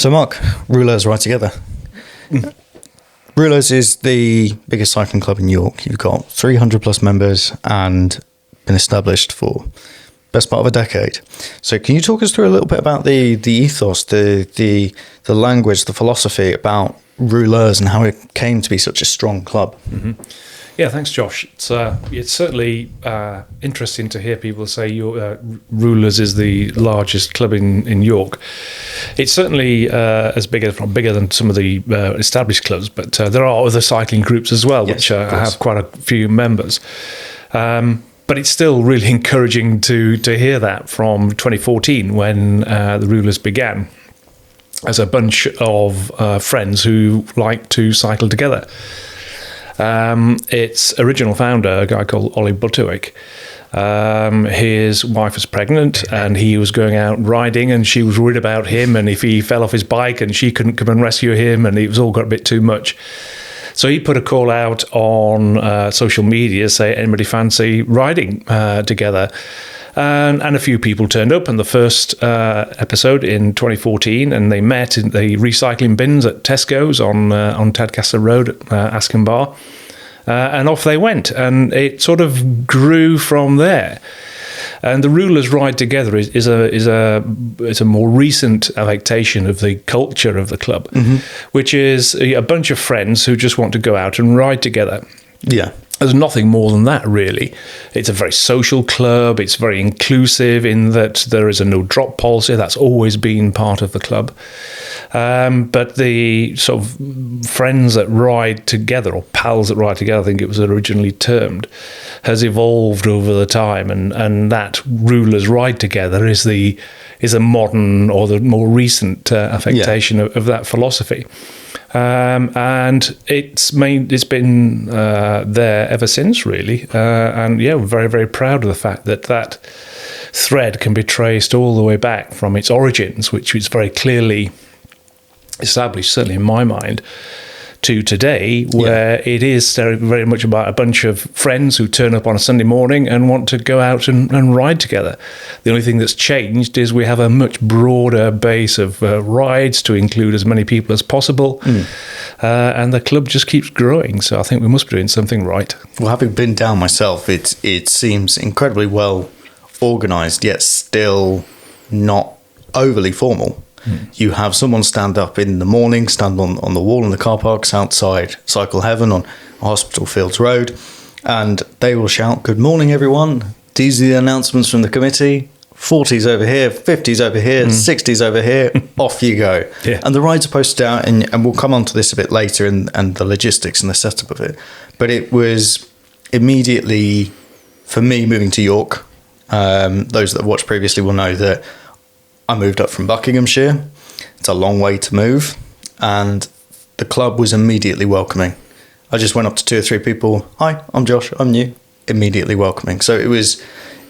So, Mark, Rouleurs Ride Together. Rouleurs is the biggest cycling club in York. You've got 300 plus members and been established for best part of a decade. So can you talk us through a little bit about the ethos, the language, the philosophy about Rouleurs and how it came to be such a strong club? Mm-hmm. Yeah, thanks, Josh. It's certainly interesting to hear people say Rouleurs is the largest club in York. It's certainly bigger than some of the established clubs, but there are other cycling groups as well, which have quite a few members. But it's still really encouraging to hear that from 2014 when the Rouleurs began as a bunch of friends who like to cycle together. Its original founder, a guy called Ollie Butterwick, his wife was pregnant and he was going out riding and she was worried about him and if he fell off his bike and she couldn't come and rescue him and it was all got a bit too much. So he put a call out on social media, say, anybody fancy riding together? And a few people turned up in the first episode in 2014, and they met in the recycling bins at Tesco's on Tadcaster Road at Askham Bar, and off they went, and it sort of grew from there. And the Rouleurs Ride Together is a more recent adaptation of the culture of the club, which is a bunch of friends who just want to go out and ride together. Yeah. There's nothing more than that, really. It's a very social club. It's very inclusive in that there is a no-drop policy. That's always been part of the club. But the sort of friends that ride together, or pals that ride together, I think it was originally termed, has evolved over the time. And that Rouleurs Ride Together is a modern or the more recent affectation of that philosophy. And it's been there ever since, really. And yeah, we're very, very proud of the fact that thread can be traced all the way back from its origins, which is very clearly established, certainly in my mind, to today, where it is very much about a bunch of friends who turn up on a Sunday morning and want to go out and ride together. The only thing that's changed is we have a much broader base of rides to include as many people as possible, and the club just keeps growing. So I think we must be doing something right. Well, having been down myself, it seems incredibly well organised, yet still not overly formal. You have someone stand up in the morning, stand on the wall in the car parks outside Cycle Heaven on Hospital Fields Road, and they will shout, "Good morning, everyone. These are the announcements from the committee. 40s over here, 50s over here, 60s over here, off you go." Yeah. And the rides are posted out, and we'll come on to this a bit later and the logistics and the setup of it. But it was immediately, for me, moving to York, those that have watched previously will know that I moved up from Buckinghamshire. It's a long way to move, and the club was immediately welcoming. I just went up to 2 or 3 people. "Hi, I'm Josh. I'm new." Immediately welcoming. So it was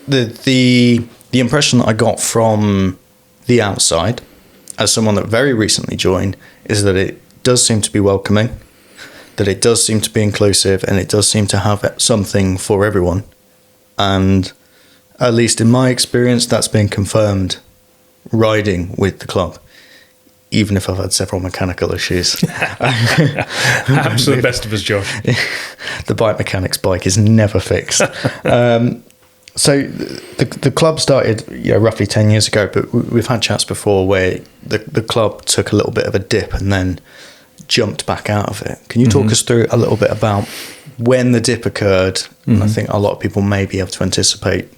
the impression that I got from the outside, as someone that very recently joined, is that it does seem to be welcoming, that it does seem to be inclusive, and it does seem to have something for everyone. And at least in my experience, that's been confirmed riding with the club, even if I've had several mechanical issues. Absolute best of us, Josh. The bike mechanic's bike is never fixed. So the club started roughly 10 years ago, but we've had chats before where the club took a little bit of a dip and then jumped back out of it. Can you talk us through a little bit about when the dip occurred? I think a lot of people may be able to anticipate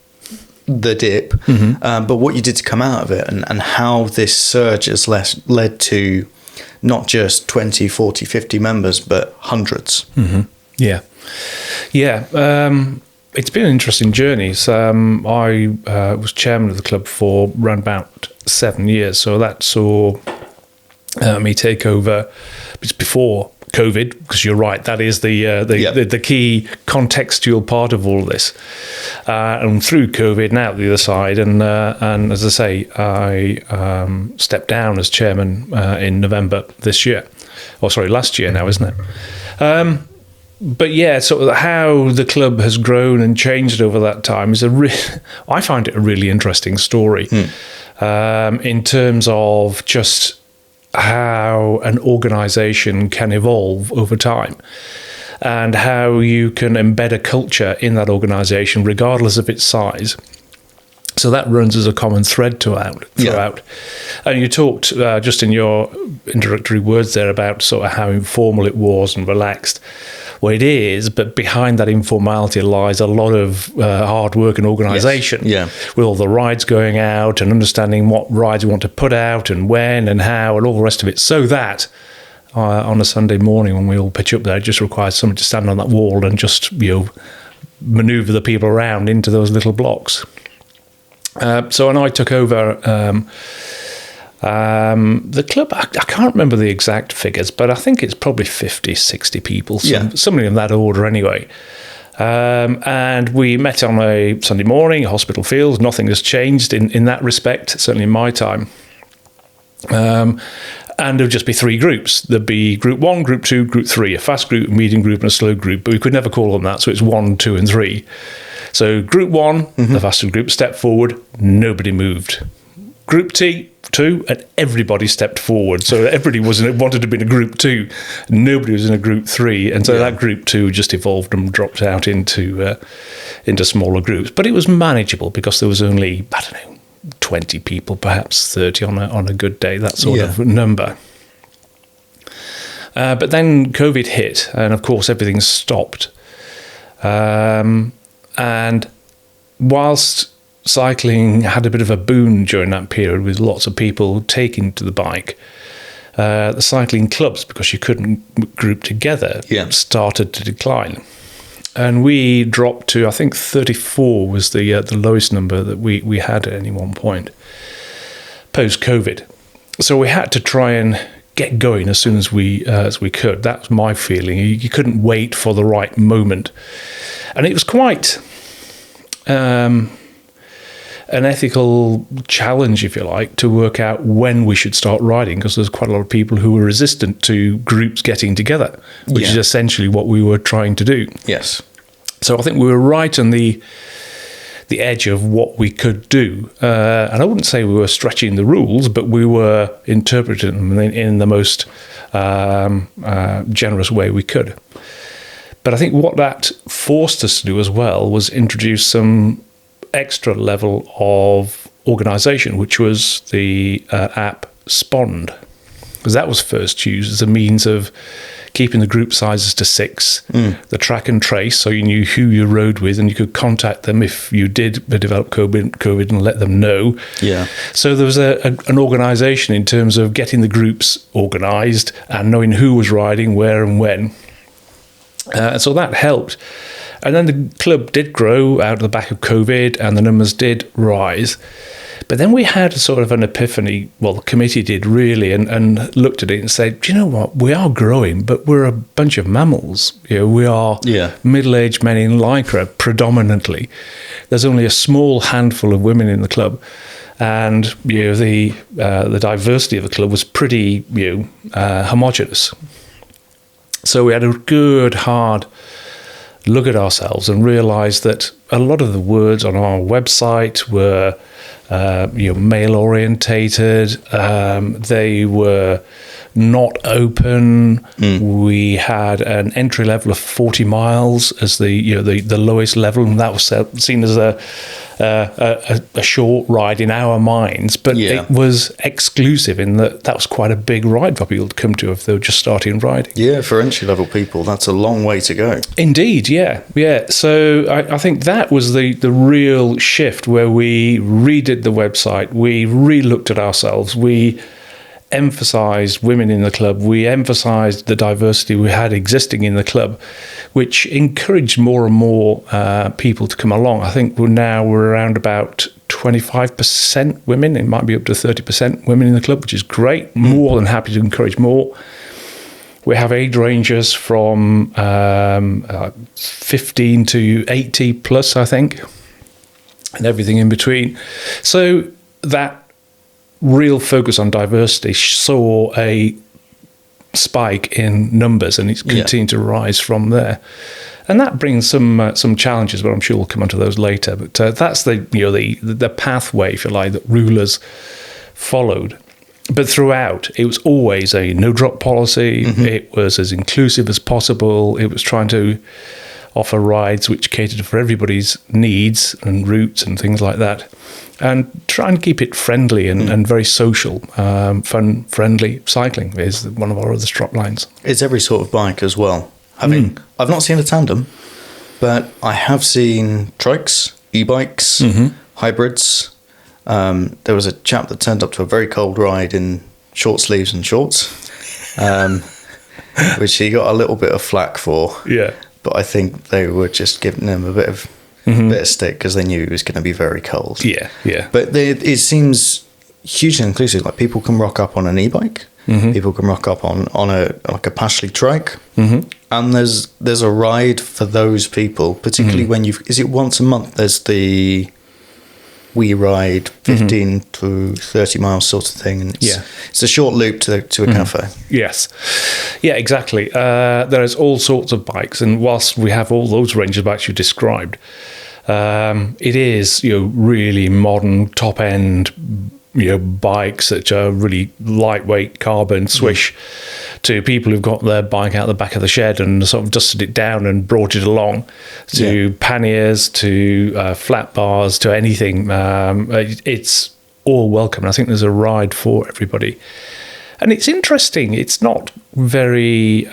the dip, but what you did to come out of it and how this surge has led to not just 20, 40, 50 members, but hundreds. Yeah. It's been an interesting journey. So, I was chairman of the club for around about 7 years. So that saw me take over. It's before COVID, because you're right, that is the key contextual part of all of this. And through COVID, now the other side, and as I say, I stepped down as chairman in November this year, last year now, isn't it? But yeah, sort of how the club has grown and changed over that time is I find it a really interesting story in terms of just how an organisation can evolve over time, and how you can embed a culture in that organisation regardless of its size. So that runs as a common thread throughout. Yeah. And you talked just in your introductory words there about sort of how informal it was and relaxed. Well, it is, but behind that informality lies a lot of hard work and organisation. Yes. Yeah. With all the rides going out and understanding what rides we want to put out and when and how and all the rest of it. So that on a Sunday morning when we all pitch up there, it just requires someone to stand on that wall and just, manoeuvre the people around into those little blocks. So when I took over the club, I can't remember the exact figures, but I think it's probably 50, 60 people, something in that order anyway. And we met on a Sunday morning, Hospital Fields. Nothing has changed in that respect, certainly in my time. And there would just be three groups. There'd be group 1, group 2, group 3, a fast group, a medium group, and a slow group, but we could never call them that, so it's 1, 2, and 3. So group 1, the fastest group, stepped forward, nobody moved. Group 2, and everybody stepped forward. So everybody wanted to be in a group 2, nobody was in a group 3, and so that group 2 just evolved and dropped out into smaller groups. But it was manageable because there was only, 20 people, perhaps 30 on a good day, that sort of number. But then COVID hit, and of course everything stopped. And whilst cycling had a bit of a boom during that period with lots of people taking to the bike, the cycling clubs, because you couldn't group together, started to decline. And we dropped to, I think 34 was the lowest number that we had at any one point post-COVID. So we had to try and get going as soon as we could. That was my feeling. You couldn't wait for the right moment. And it was quite an ethical challenge, if you like, to work out when we should start riding, because there's quite a lot of people who were resistant to groups getting together, which is essentially what we were trying to do. Yes. So I think we were right on the edge of what we could do. And I wouldn't say we were stretching the rules, but we were interpreting them in the most generous way we could. But I think what that forced us to do as well was introduce some extra level of organisation, which was the app Spond, because that was first used as a means of keeping the group sizes to 6, the track and trace, so you knew who you rode with and you could contact them if you did develop COVID and let them know. Yeah. So there was an organisation in terms of getting the groups organised and knowing who was riding, where and when. So that helped. And then the club did grow out of the back of COVID and the numbers did rise. But then we had sort of an epiphany, well, the committee did really, and looked at it and said, do you know what, we are growing, but we're a bunch of mammals. We are middle-aged men in Lycra predominantly. There's only a small handful of women in the club. And the diversity of the club was pretty homogenous. So we had a good, hard look at ourselves and realised that a lot of the words on our website were male-orientated. They were not open. We had an entry level of 40 miles as the lowest level, and that was seen as a short ride in our minds. But it was exclusive in that was quite a big ride for people to come to if they were just starting riding. Yeah, for entry level people, that's a long way to go. Indeed, yeah. So I think that was the real shift where we redid the website, we re-looked at ourselves, we emphasised women in the club, we emphasised the diversity we had existing in the club, which encouraged more and more people to come along. I think we're around about 25% women. It might be up to 30% women in the club, which is great. More than happy to encourage more. We have age ranges from 15 to 80 plus, I think, and everything in between. So that real focus on diversity saw a spike in numbers, and it's continued to rise from there. And that brings some challenges, but I'm sure we'll come onto those later. But that's the pathway, if you like, that Rouleurs followed. But throughout, it was always a no-drop policy. It was as inclusive as possible. It was trying to offer rides which catered for everybody's needs and routes and things like that. And try and keep it friendly and very social. Fun, friendly cycling is one of our other strap lines. It's every sort of bike as well. I've not seen a tandem, but I have seen trikes, e-bikes, hybrids. There was a chap that turned up to a very cold ride in short sleeves and shorts, which he got a little bit of flack for. Yeah. But I think they were just giving him a bit of stick because they knew he was going to be very cold. Yeah, yeah. But it seems hugely inclusive. Like, people can rock up on an e-bike, people can rock up on a Pashley trike, and there's a ride for those people. Particularly when is it once a month? There's the We Ride 15 to 30 miles sort of thing. And it's a short loop to a cafe. Yes. Yeah, exactly. There's all sorts of bikes. And whilst we have all those range of bikes you described, it is, really modern, top-end, bikes that are really lightweight, carbon, swish, to people who've got their bike out the back of the shed and sort of dusted it down and brought it along, to panniers, to flat bars, to anything. It's all welcome. I think there's a ride for everybody. And it's interesting. It's not very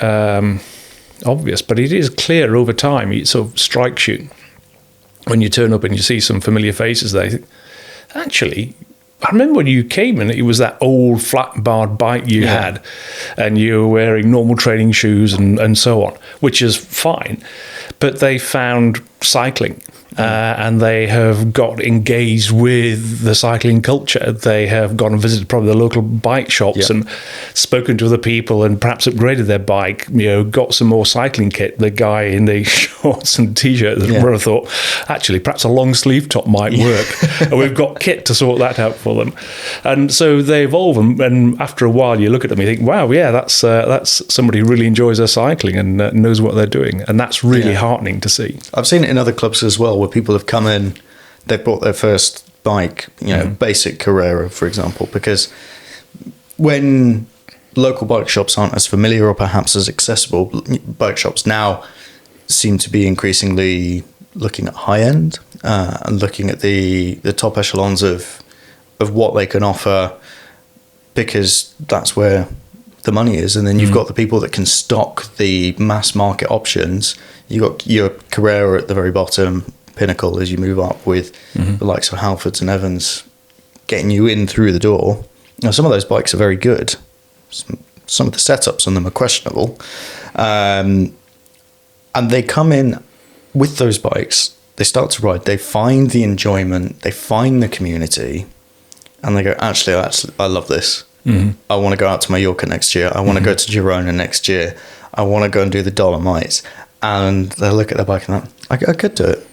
obvious, but it is clear over time. It sort of strikes you when you turn up and you see some familiar faces there. You think, actually, I remember when you came and it was that old flat-barred bike you had, and you were wearing normal training shoes and so on, which is fine. But they found cycling, and they have got engaged with the cycling culture. They have gone and visited probably the local bike shops and spoken to other people and perhaps upgraded their bike, got some more cycling kit. The guy in the shorts and T-shirt where I thought, actually, perhaps a long sleeve top might work. And we've got kit to sort that out for them. And so they evolve, and after a while you look at them and you think, wow, yeah, that's somebody who really enjoys their cycling and knows what they're doing. And that's really heartening to see. I've seen it in other clubs as well, where people have come in, they've bought their first bike, basic Carrera, for example, because when local bike shops aren't as familiar or perhaps as accessible, bike shops now seem to be increasingly looking at high end and looking at the top echelons of what they can offer, because that's where the money is. And then you've got the people that can stock the mass market options. You've got your Carrera at the very bottom, pinnacle as you move up, with the likes of Halfords and Evans getting you in through the door. Now, some of those bikes are very good. Some of the setups on them are questionable. And they come in with those bikes, they start to ride, they find the enjoyment, they find the community, and they go, actually, I love this. I want to go out to Mallorca next year. I want to go to Girona next year. I want to go and do the Dolomites. And they look at their bike and I could do it.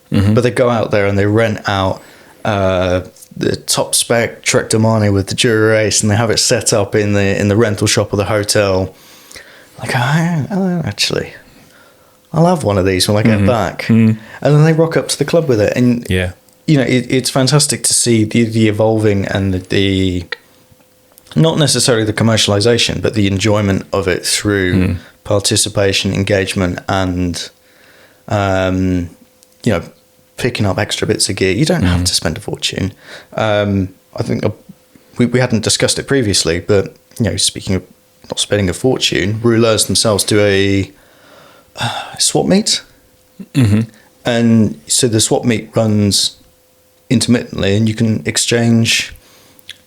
But they go out there and they rent out the top spec Trek Domani with the Dura-Ace, and they have it set up in the rental shop of the hotel. Like, actually, I'll have one of these when I get back. And then they rock up to the club with it. And, it's fantastic to see the evolving and the not necessarily the commercialization, but the enjoyment of it through participation, engagement, and picking up extra bits of gear. You don't have to spend a fortune. I think we hadn't discussed it previously, but speaking of not spending a fortune, Rouleurs themselves do a swap meet, and so the swap meet runs intermittently, and you can exchange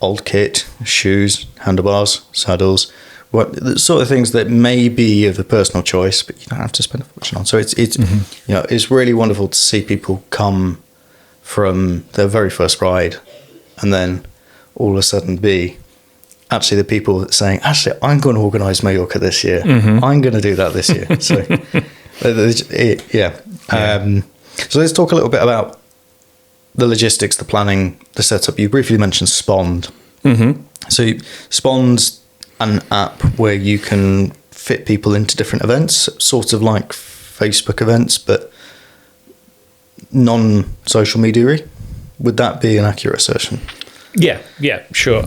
old kit, shoes, handlebars, saddles, the sort of things that may be of a personal choice, but you don't have to spend a fortune on. So it's it's really wonderful to see people come from their very first ride, and then all of a sudden be actually the people that saying, actually, I'm going to organise Mallorca this year. I'm going to do that this year. So so let's talk a little bit about the logistics, the planning, the setup. You briefly mentioned Spond. So Spond's an app where you can fit people into different events, sort of like Facebook events, but non-social media-y. Would that be an accurate assertion? Yeah, sure.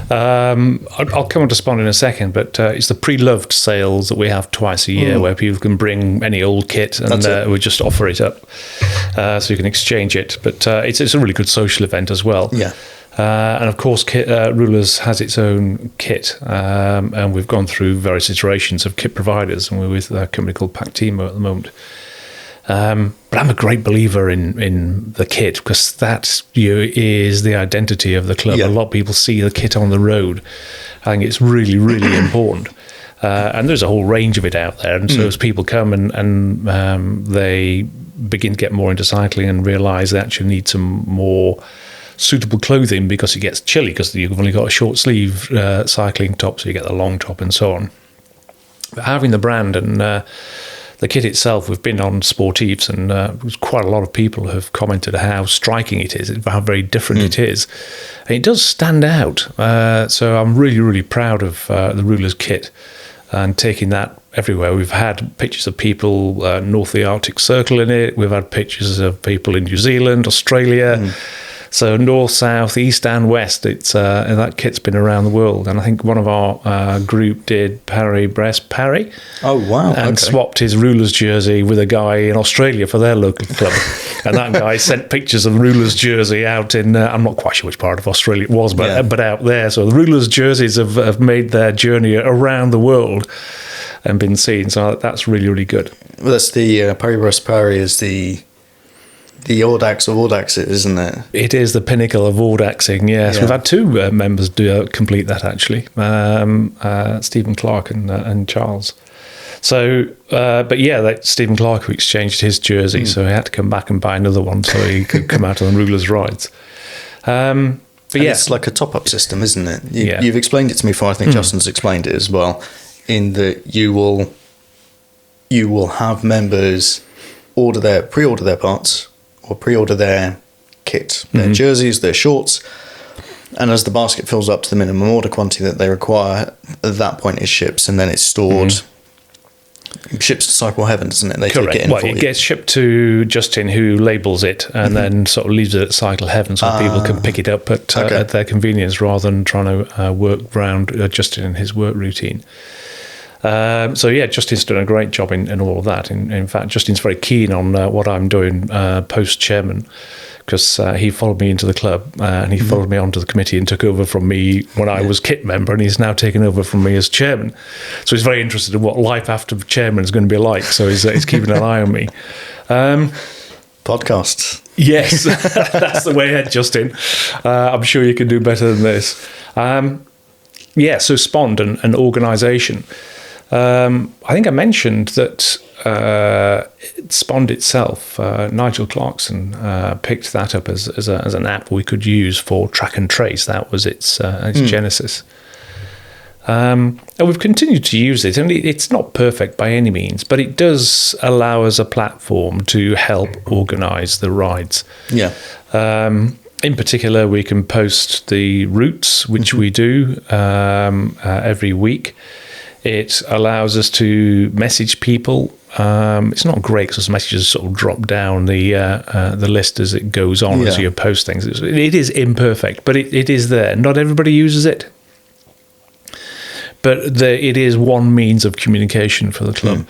I'll come on to Spawn in a second, but it's the pre-loved sales that we have twice a year where people can bring any old kit and we just offer it up so you can exchange it. But it's a really good social event as well. Yeah. And of course, Rouleurs has its own kit, and we've gone through various iterations of kit providers, and we're with a company called Pactimo at the moment. But I'm a great believer in the kit because that is the identity of the club. Yeah. A lot of people see the kit on the road. I think it's really, really important. And there's a whole range of it out there. And so as people come and they begin to get more into cycling and realise they actually need some more suitable clothing because it gets chilly because you've only got a short sleeve cycling top, so you get the long top and so on. But having the brand and the kit itself, we've been on Sportives and quite a lot of people have commented how striking it is, how very different it is. And it does stand out. So I'm really, really proud of the Rouleurs kit and taking that everywhere. We've had pictures of people north of the Arctic Circle in it. We've had pictures of people in New Zealand, Australia. So north, south, east and west, it's and that kit's been around the world. And I think one of our group did Paris-Brest Paris. Oh, wow. And swapped his Rouleurs jersey with a guy in Australia for their local club. And that guy sent pictures of the Rouleurs jersey out in, I'm not quite sure which part of Australia it was, but out there. So the Rouleurs jerseys have made their journey around the world and been seen. So that's really, really good. Well, that's the Paris-Brest Paris is the Audax of Audaxes, isn't it? It is the pinnacle of Audaxing, yes. Yeah. We've had two members complete that, actually, Stephen Clark and Charles. So, but yeah, Stephen Clark who exchanged his jersey, so he had to come back and buy another one so he could come out on the Rouleurs rides. But yeah, it's like a top-up system, isn't it? You've explained it to me before. I think Justin's explained it as well, in that you will have members pre-order their parts, or pre-order their kit, their jerseys, their shorts, and as the basket fills up to the minimum order quantity that they require, at that point it ships, and then it's stored. Ships to Cycle Heaven, doesn't it? They Correct. Take it in It gets shipped to Justin, who labels it, and then sort of leaves it at Cycle Heaven, so people can pick it up at their convenience rather than trying to work around Justin and his work routine. So yeah, Justin's done a great job in all of that. In fact, Justin's very keen on what I'm doing post-chairman, because he followed me into the club and he followed me onto the committee and took over from me when I was kit member, and he's now taken over from me as chairman. So he's very interested in what life after chairman is going to be like. So he's keeping an eye on me. Podcasts. Yes, that's the way ahead, Justin. I'm sure you can do better than this. So Spond and organisation. I think I mentioned that Spond itself, Nigel Clarkson picked that up as an app we could use for track and trace. That was its genesis. And we've continued to use it, and it's not perfect by any means, but it does allow us a platform to help organise the rides. Yeah. In particular, we can post the routes, which we do every week. It allows us to message people. It's not great because messages sort of drop down the list as it goes on as you post things. It is imperfect, but it is there. Not everybody uses it, but it is one means of communication for the club.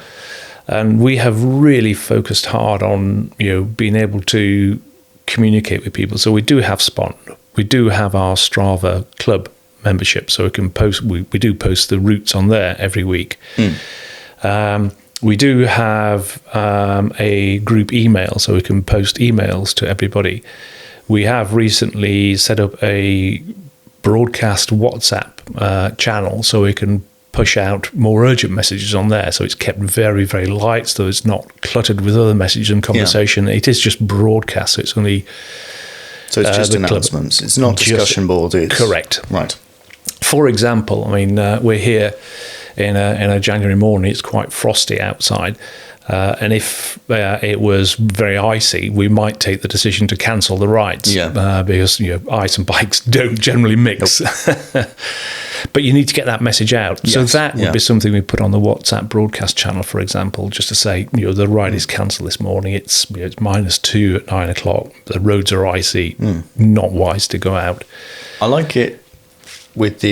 And we have really focused hard on being able to communicate with people. So we do have Spond. We do have our Strava club membership, so we can post. We do post the routes on there every week. We do have a group email, so we can post emails to everybody. We have recently set up a broadcast WhatsApp channel, so we can push out more urgent messages on there. So it's kept very, very light, so it's not cluttered with other messages and conversation. It is just broadcast, so it's only. So it's just announcements. Club. It's not discussion board. It's correct. Right. For example, I mean, we're here in a January morning. It's quite frosty outside, and if it was very icy, we might take the decision to cancel the rides because ice and bikes don't generally mix. Nope. But you need to get that message out. Yes. So that would be something we put on the WhatsApp broadcast channel, for example, just to say, the ride is cancelled this morning. It's -2 at 9 o'clock. The roads are icy. Not wise to go out. I like it with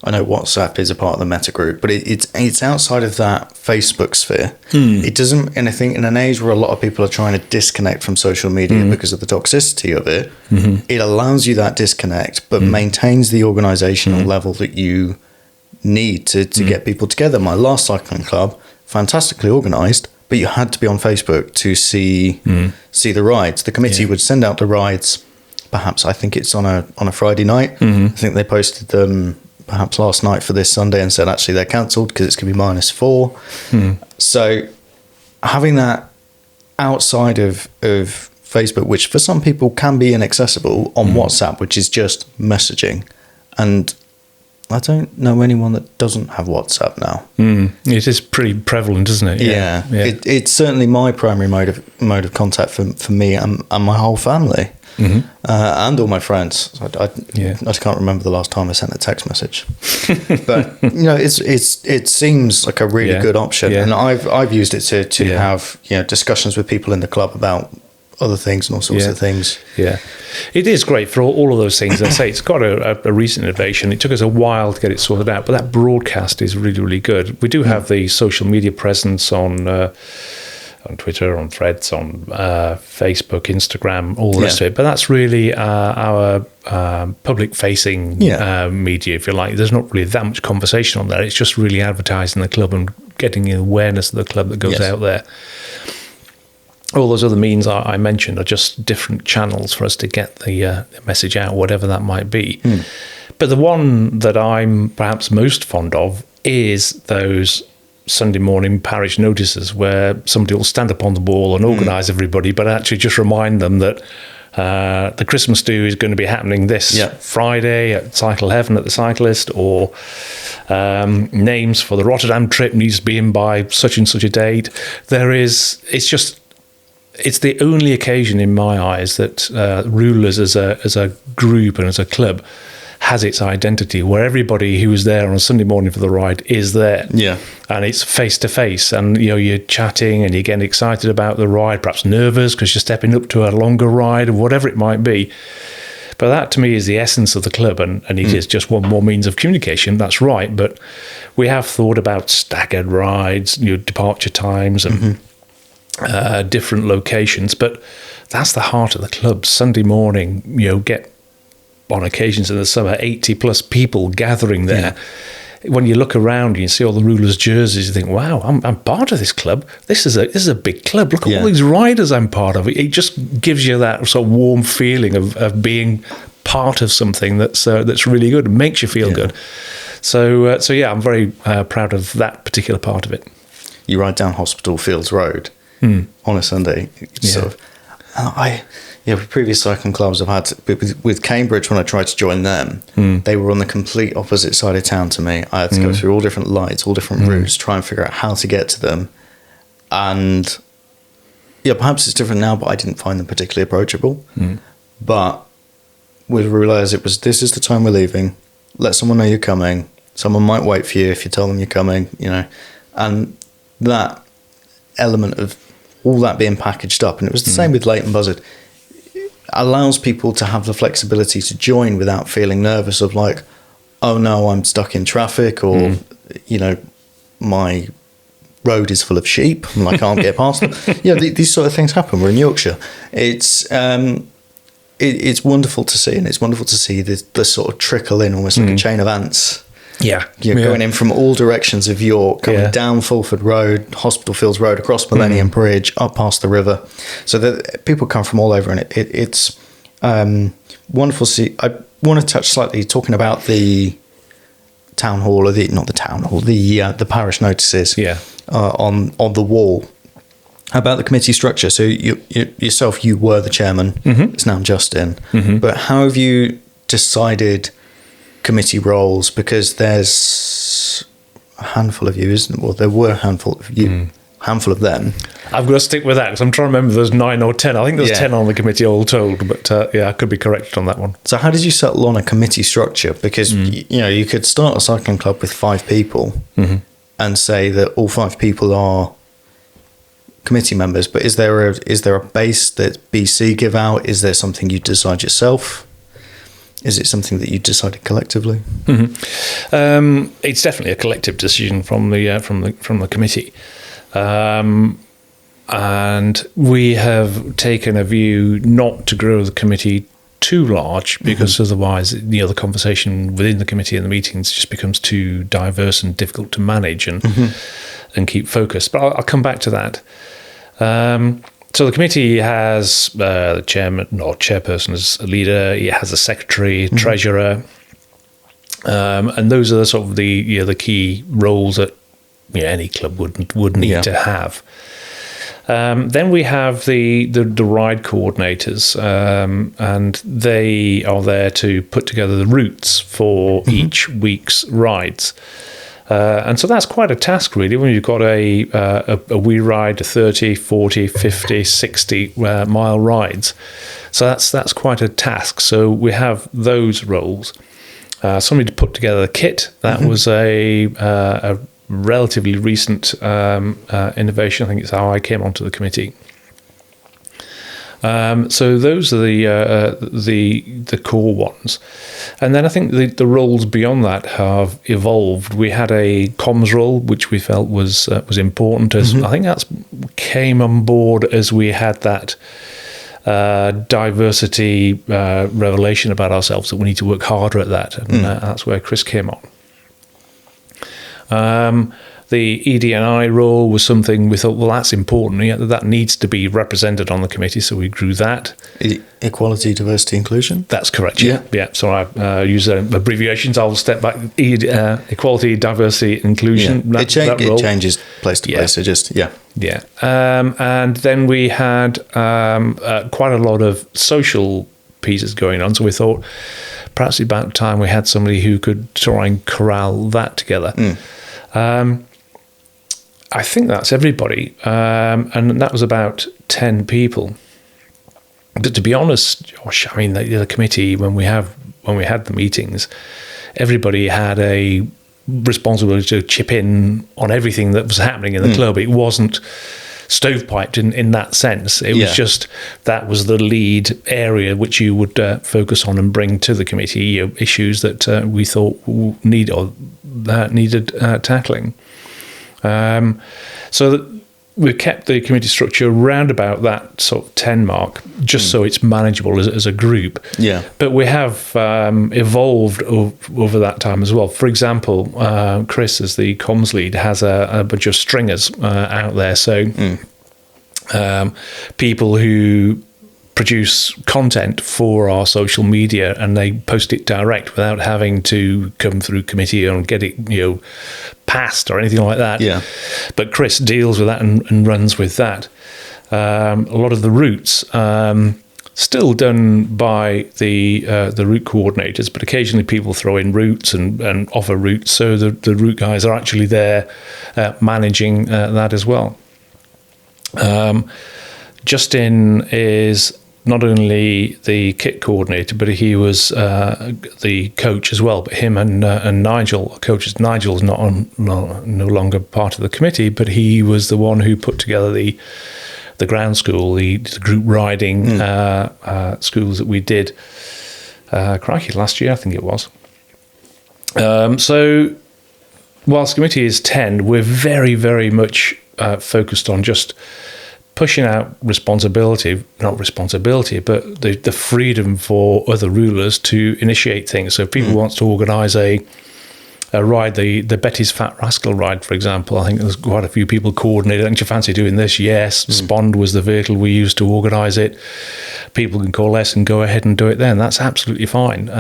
I know WhatsApp is a part of the meta group, but it's outside of that Facebook sphere. It doesn't, and I think in an age where a lot of people are trying to disconnect from social media because of the toxicity of it, it allows you that disconnect, but maintains the organizational level that you need to get people together. My last cycling club, fantastically organized, but you had to be on Facebook to see the rides. The committee would send out the rides. Perhaps I think it's on a Friday night. I think they posted them perhaps last night for this Sunday and said actually they're cancelled because it's going to be -4. So having that outside of Facebook, which for some people can be inaccessible, on WhatsApp, which is just messaging, and I don't know anyone that doesn't have WhatsApp now. It is pretty prevalent, isn't it? Yeah. It's certainly my primary mode of contact for me and my whole family. And all my friends. I can't remember the last time I sent a text message, but it seems like a really good option, and I've used it to have discussions with people in the club about other things and all sorts of things. Yeah, it is great for all of those things. I say it's got a recent innovation. It took us a while to get it sorted out, but that broadcast is really, really good. We do have the social media presence on Twitter, on Threads, on Facebook, Instagram, all the rest of it. But that's really our public-facing media, if you like. There's not really that much conversation on there. It's just really advertising the club and getting the awareness of the club that goes out there. All those other means I mentioned are just different channels for us to get the message out, whatever that might be. But the one that I'm perhaps most fond of is those Sunday morning parish notices where somebody will stand up on the wall and organise everybody, but actually just remind them that the Christmas do is going to be happening this Friday at Cycle Heaven at the Cyclist, or names for the Rotterdam trip needs to be in by such and such a date. It's the only occasion in my eyes that Rouleurs as a group and as a club has its identity, where everybody who was there on a Sunday morning for the ride is there. And it's face to face, and you're chatting and you're getting excited about the ride, perhaps nervous because you're stepping up to a longer ride or whatever it might be. But that to me is the essence of the club, and it is just one more means of communication. That's right, but we have thought about staggered rides, departure times, and different locations, but that's the heart of the club. Sunday morning, get on occasions in the summer 80 plus people gathering there. When you look around and you see all the Rouleurs jerseys, you think, wow, I'm part of this club. This is a big club. Look at all these riders I'm part of. It just gives you that sort of warm feeling of being part of something that's really good and makes you feel good. So I'm very proud of that particular part of it. You ride down Hospital Fields Road on a Sunday. With previous cycling clubs I've had, with Cambridge, when I tried to join them, they were on the complete opposite side of town to me. I had to go through all different lights, all different routes, try and figure out how to get to them. And perhaps it's different now, but I didn't find them particularly approachable. But with Rouleurs, it was, this is the time we're leaving. Let someone know you're coming. Someone might wait for you if you tell them you're coming, And that element of all that being packaged up, and it was the same with Leighton Buzzard, allows people to have the flexibility to join without feeling nervous of like, oh no, I'm stuck in traffic, or my road is full of sheep and I can't get past them. These sort of things happen. We're in Yorkshire. It's wonderful to see, and it's wonderful to see the sort of trickle in, almost like a chain of ants. Going in from all directions of York, coming down Fulford Road, Hospital Fields Road, across Millennium Bridge, up past the river. So that people come from all over, and it's wonderful to see. I want to touch slightly, talking about the town hall, or the parish notices on the wall, about the committee structure. So you were the chairman. It's now Justin. But how have you decided committee roles, because there's a handful of you, isn't it? Well, there were a handful of you, handful of them. I've got to stick with that because I'm trying to remember there's 9 or 10. I think there's 10 on the committee all told, but I could be corrected on that one. So how did you settle on a committee structure? Because you could start a cycling club with 5 people and say that all 5 people are committee members, but is there a base that BC give out? Is there something you decide yourself? Is it something that you decided collectively? It's definitely a collective decision from the committee, and we have taken a view not to grow the committee too large, because otherwise, the conversation within the committee and the meetings just becomes too diverse and difficult to manage and keep focused. But I'll come back to that. So the committee has the chairman or chairperson as a leader. It has a secretary, treasurer, and those are the sort of the key roles that any club would need to have. Then we have the ride coordinators, and they are there to put together the routes for each week's rides. And so that's quite a task, really, when you've got a wee ride, 30, 40, 50, 60 mile rides. So that's quite a task. So we have those roles. Somebody to put together the kit. That was a relatively recent innovation. I think it's how I came onto the committee. So those are the core ones, and then I think the roles beyond that have evolved. We had a comms role, which we felt was important. As I think that came on board as we had that diversity revelation about ourselves, that we need to work harder at that, and that's where Chris came on. The ED&I role was something we thought, well, that's important. That needs to be represented on the committee, so we grew that. Equality, diversity, inclusion? That's correct, yeah. So I use abbreviations. I'll step back. Equality, diversity, inclusion. Yeah. It changes place to place. Yeah. And then we had quite a lot of social pieces going on, so we thought perhaps it's about time we had somebody who could try and corral that together. I think that's everybody, and that was about 10 people. But to be honest, Josh, I mean, the committee, when we had the meetings, everybody had a responsibility to chip in on everything that was happening in the club. It wasn't stovepiped in that sense. It was just that was the lead area which you would focus on and bring to the committee, issues that we thought needed tackling. So that we kept the committee structure around about that sort of 10 mark, just so it's manageable as a group. Yeah. But we have evolved over that time as well. For example, Chris, as the comms lead, has a bunch of stringers out there. So people who produce content for our social media, and they post it direct without having to come through committee and get it passed or anything like that. Yeah. But Chris deals with that and runs with that. A lot of the routes still done by the route coordinators, but occasionally people throw in routes and offer routes, so the route guys are actually there managing that as well. Justin is not only the kit coordinator, but he was the coach as well. But him and Nigel, Nigel's no longer part of the committee, but he was the one who put together the ground school, the group riding schools that we did. Crikey, last year I think it was. So whilst committee is 10, we're very, very much focused on just pushing out not responsibility, but the freedom for other rouleurs to initiate things. So if people wants to organise a ride, the Betty's Fat Rascal ride, for example, I think there's quite a few people coordinated. Don't you fancy doing this? Yes. Spond was the vehicle we used to organise it. People can call us and go ahead and do it then. That's absolutely fine.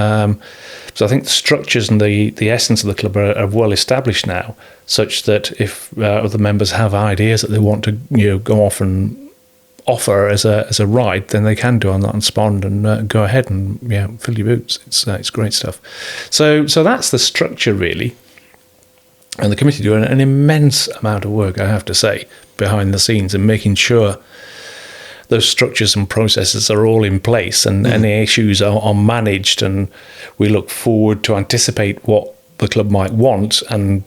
So I think the structures and the essence of the club are well established now, such that if other members have ideas that they want to go off and offer as a ride, then they can do on that and Spond and go ahead and fill your boots. It's great stuff. So that's the structure really, and the committee doing an immense amount of work, I have to say, behind the scenes and making sure those structures and processes are all in place and any issues are managed, and we look forward to anticipate what the club might want and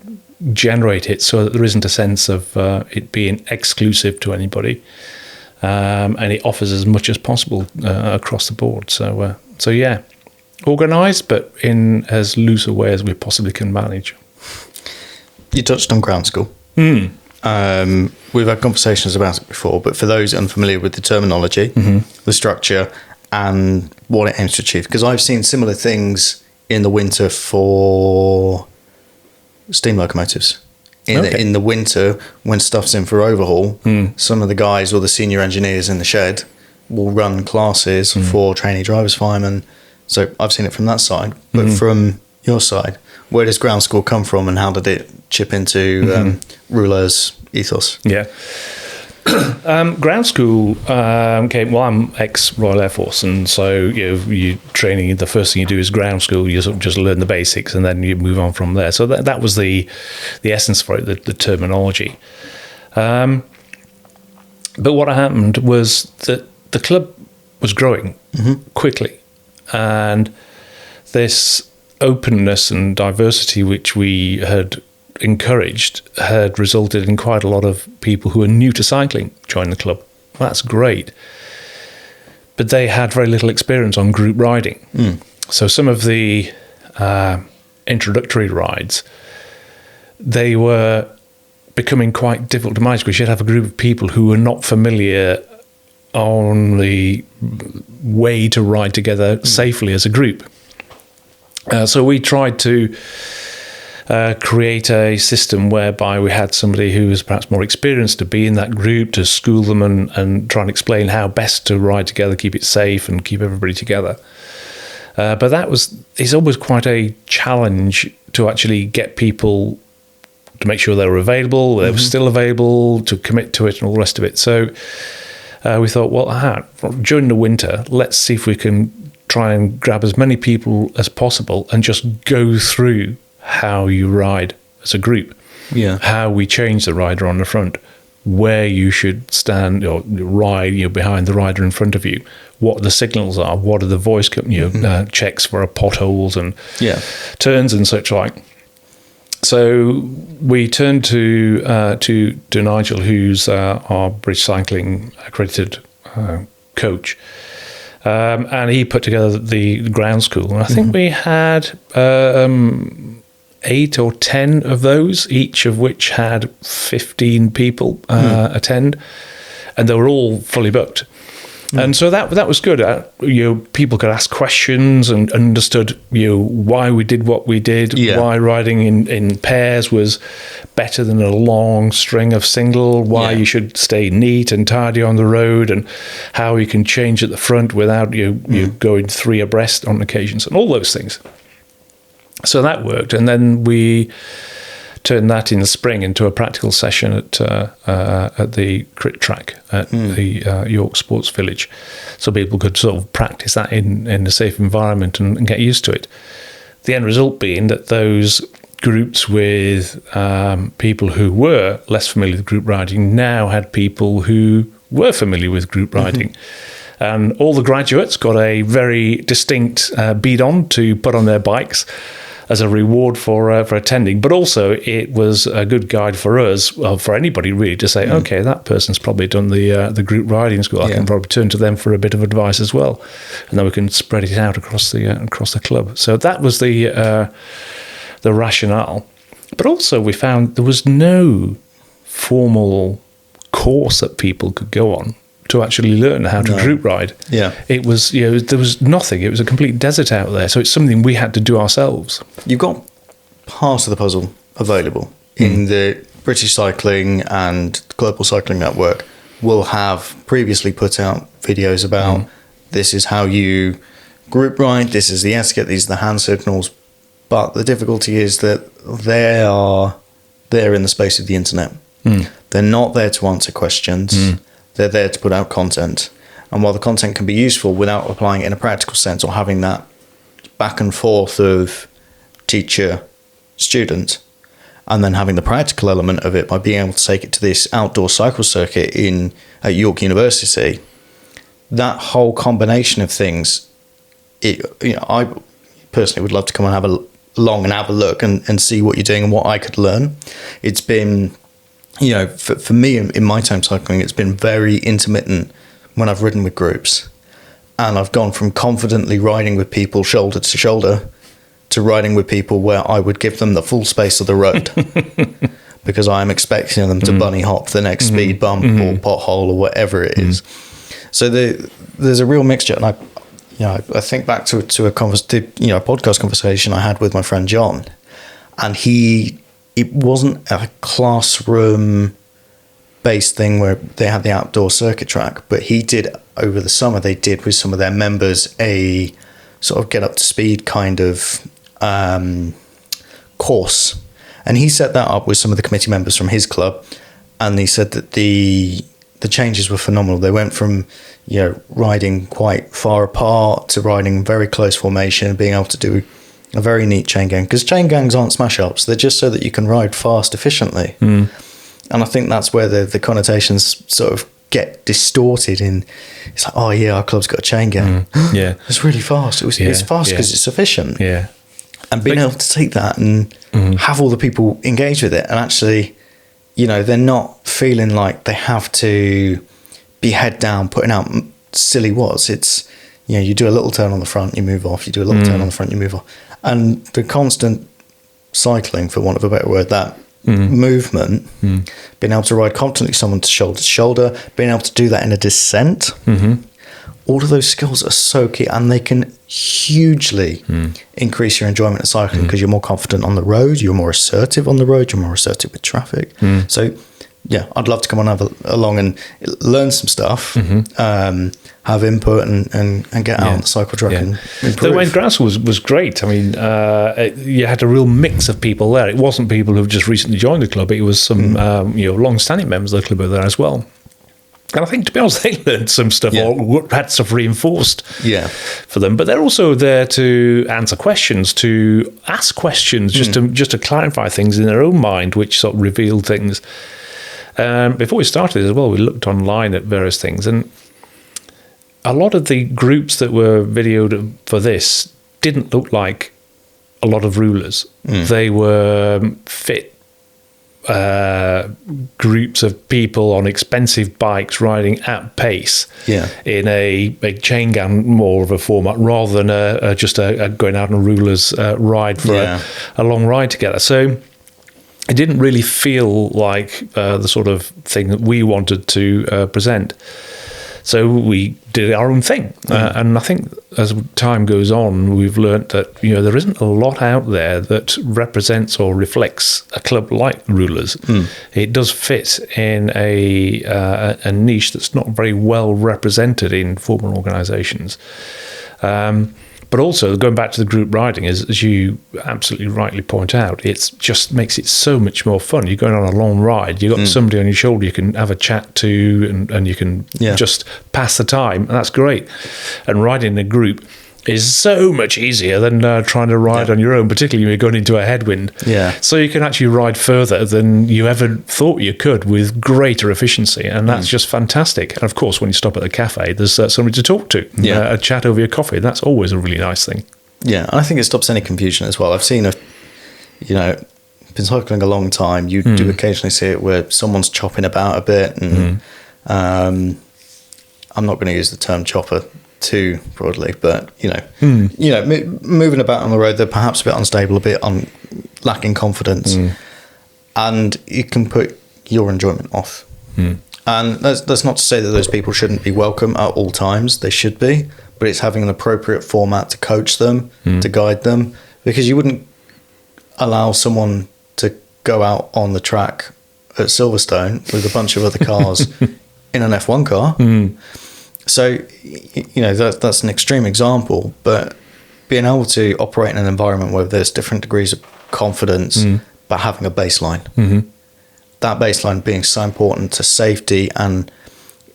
generate it so that there isn't a sense of it being exclusive to anybody, and it offers as much as possible across the board. So yeah, organised, but in as loose a way as we possibly can manage. You touched on ground school. We've had conversations about it before, but for those unfamiliar with the terminology, the structure, and what it aims to achieve, because I've seen similar things in the winter for steam locomotives. In the winter, when stuff's in for overhaul, some of the guys or the senior engineers in the shed will run classes for trainee drivers, firemen. So I've seen it from that side. But from your side, where does ground school come from, and how did it chip into Rouleurs' ethos? Yeah. Ground school came. Well, I'm ex-Royal Air Force, and so you training. The first thing you do is ground school. You sort of just learn the basics, and then you move on from there. So that was the essence for it, the terminology. But what happened was that the club was growing quickly, and this openness and diversity which we had encouraged had resulted in quite a lot of people who are new to cycling join the club. Well, that's great, but they had very little experience on group riding. So some of the introductory rides, they were becoming quite difficult to manage, because you'd have a group of people who were not familiar on the way to ride together safely as a group. So we tried to create a system whereby we had somebody who was perhaps more experienced to be in that group, to school them and try and explain how best to ride together, keep it safe and keep everybody together. But it's always quite a challenge to actually get people to make sure they were available, they were still available, to commit to it and all the rest of it. So we thought, well, during the winter, let's see if we can try and grab as many people as possible and just go through how you ride as a group, how we change the rider on the front, where you should stand or ride behind the rider in front of you, what the signals are, what are the voice checks for potholes and turns and such like. So we turned to Nigel, who's our British Cycling accredited coach, and he put together the ground school. And I think we had 8 or 10 of those, each of which had 15 people attend, and they were all fully booked. And so that was good. People could ask questions and understood why we did what we did, why riding in pairs was better than a long string of single, why you should stay neat and tidy on the road, and how you can change at the front without you going 3 abreast on occasions, and all those things. So that worked, and then we turned that in the spring into a practical session at the crit track at the York Sports Village, so people could sort of practice that in a safe environment and get used to it. The end result being that those groups with people who were less familiar with group riding now had people who were familiar with group riding. And all the graduates got a very distinct bead-on to put on their bikes as a reward for attending, but also it was a good guide for us, well, for anybody really, to say, okay, that person's probably done the group riding school. I can probably turn to them for a bit of advice as well, and then we can spread it out across the club. So that was the rationale. But also we found there was no formal course that people could go on to actually learn how to group ride. It was, there was nothing. It was a complete desert out there. So it's something we had to do ourselves. You've got part of the puzzle available in the British Cycling and Global Cycling Network will have previously put out videos about this is how you group ride, this is the etiquette, these are the hand signals. But the difficulty is that they're in the space of the internet. They're not there to answer questions. They're there to put out content. And while the content can be useful without applying it in a practical sense or having that back and forth of teacher-student, and then having the practical element of it by being able to take it to this outdoor cycle circuit at York University, that whole combination of things, I personally would love to come and have along and have a look and see what you're doing and what I could learn. It's been... for me in my time cycling, it's been very intermittent when I've ridden with groups. And I've gone from confidently riding with people shoulder to shoulder to riding with people where I would give them the full space of the road because I'm expecting them to bunny hop the next speed bump or pothole or whatever it is. So there's a real mixture. And I think back to a podcast conversation I had with my friend John, and it wasn't a classroom based thing where they had the outdoor circuit track, but he did over the summer, they did with some of their members a sort of get up to speed kind of course. And he set that up with some of the committee members from his club, and he said that the changes were phenomenal. They went from riding quite far apart to riding very close formation, being able to do a very neat chain gang, because chain gangs aren't smash ups, they're just so that you can ride fast efficiently. And I think that's where the connotations sort of get distorted in. It's like, oh yeah, our club's got a chain gang. Yeah, it's really fast. It's fast because it's efficient. Yeah, and being able to take that and have all the people engage with it, and actually, they're not feeling like they have to be head down putting out silly watts. It's you do a little turn on the front, you move off. You do a little turn on the front, you move off, and the constant cycling, for want of a better word, that movement, being able to ride confidently someone to shoulder, being able to do that in a descent, all of those skills are so key, and they can hugely increase your enjoyment of cycling because you're more confident on the road, you're more assertive on the road, you're more assertive with traffic. So yeah, I'd love to come on along and learn some stuff, have input and get out on the cycle track and improve. The Wayne Grass was great. I mean, you had a real mix of people there. It wasn't people who've just recently joined the club. It was some long-standing members of the club who were there as well. And I think, to be honest, they learned some stuff or had stuff reinforced for them. But they're also there to answer questions, to ask questions, just to clarify things in their own mind, which sort of revealed things. Before we started as well, we looked online at various things, and a lot of the groups that were videoed for this didn't look like a lot of rouleurs. They were fit groups of people on expensive bikes riding at pace in a chain gang more of a format rather than just going out on a rouleur's ride for a long ride together. So it didn't really feel like the sort of thing that we wanted to present. So we did our own thing. And I think as time goes on, we've learnt that, there isn't a lot out there that represents or reflects a club like Rouleurs. It does fit in a niche that's not very well represented in formal organisations. But also, going back to the group riding, as you absolutely rightly point out, it just makes it so much more fun. You're going on a long ride, you've got somebody on your shoulder you can have a chat to, and you can just pass the time, and that's great. And riding in a group is so much easier than trying to ride on your own, particularly when you're going into a headwind. So you can actually ride further than you ever thought you could with greater efficiency, and that's just fantastic. And of course, when you stop at the cafe, there's somebody to talk to, a chat over your coffee. That's always a really nice thing. Yeah, and I think it stops any confusion as well. I've seen been cycling a long time. You do occasionally see it where someone's chopping about a bit, and I'm not going to use the term chopper too broadly, but moving about on the road, they're perhaps a bit unstable, a bit lacking confidence, and it can put your enjoyment off. And that's not to say that those people shouldn't be welcome at all times. They should be, but it's having an appropriate format to coach them, to guide them, because you wouldn't allow someone to go out on the track at Silverstone with a bunch of other cars in an F1 car. So, that's an extreme example, but being able to operate in an environment where there's different degrees of confidence, but having a baseline, that baseline being so important to safety, and,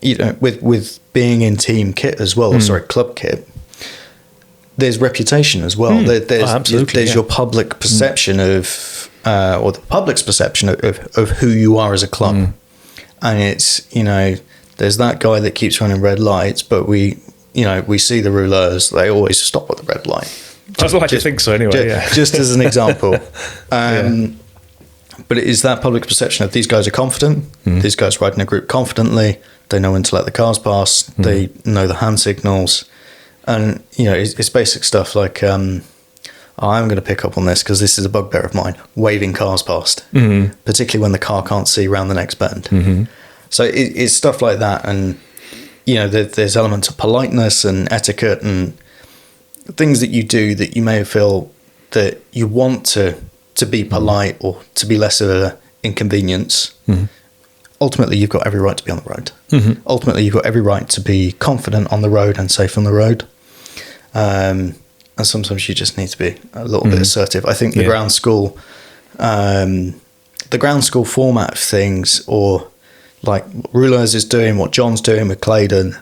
with being in team kit as well, club kit, there's reputation as well. There's your public perception of, or the public's perception of who you are as a club. And it's, there's that guy that keeps running red lights, but we see the rouleurs, they always stop at the red light. I'd like to think so anyway, just as an example. But it is that public perception of these guys are confident, these guys ride in a group confidently, they know when to let the cars pass, they know the hand signals, And, it's basic stuff like, I'm going to pick up on this because this is a bugbear of mine, waving cars past, particularly when the car can't see around the next bend. So it's stuff like that. And, there's elements of politeness and etiquette and things that you do that you may feel that you want to be polite or to be less of an inconvenience. Ultimately, you've got every right to be on the road. Ultimately, you've got every right to be confident on the road and safe on the road. And sometimes you just need to be a little bit assertive. I think the ground school format of things, or like what Rouleurs is doing, what John's doing with Claydon,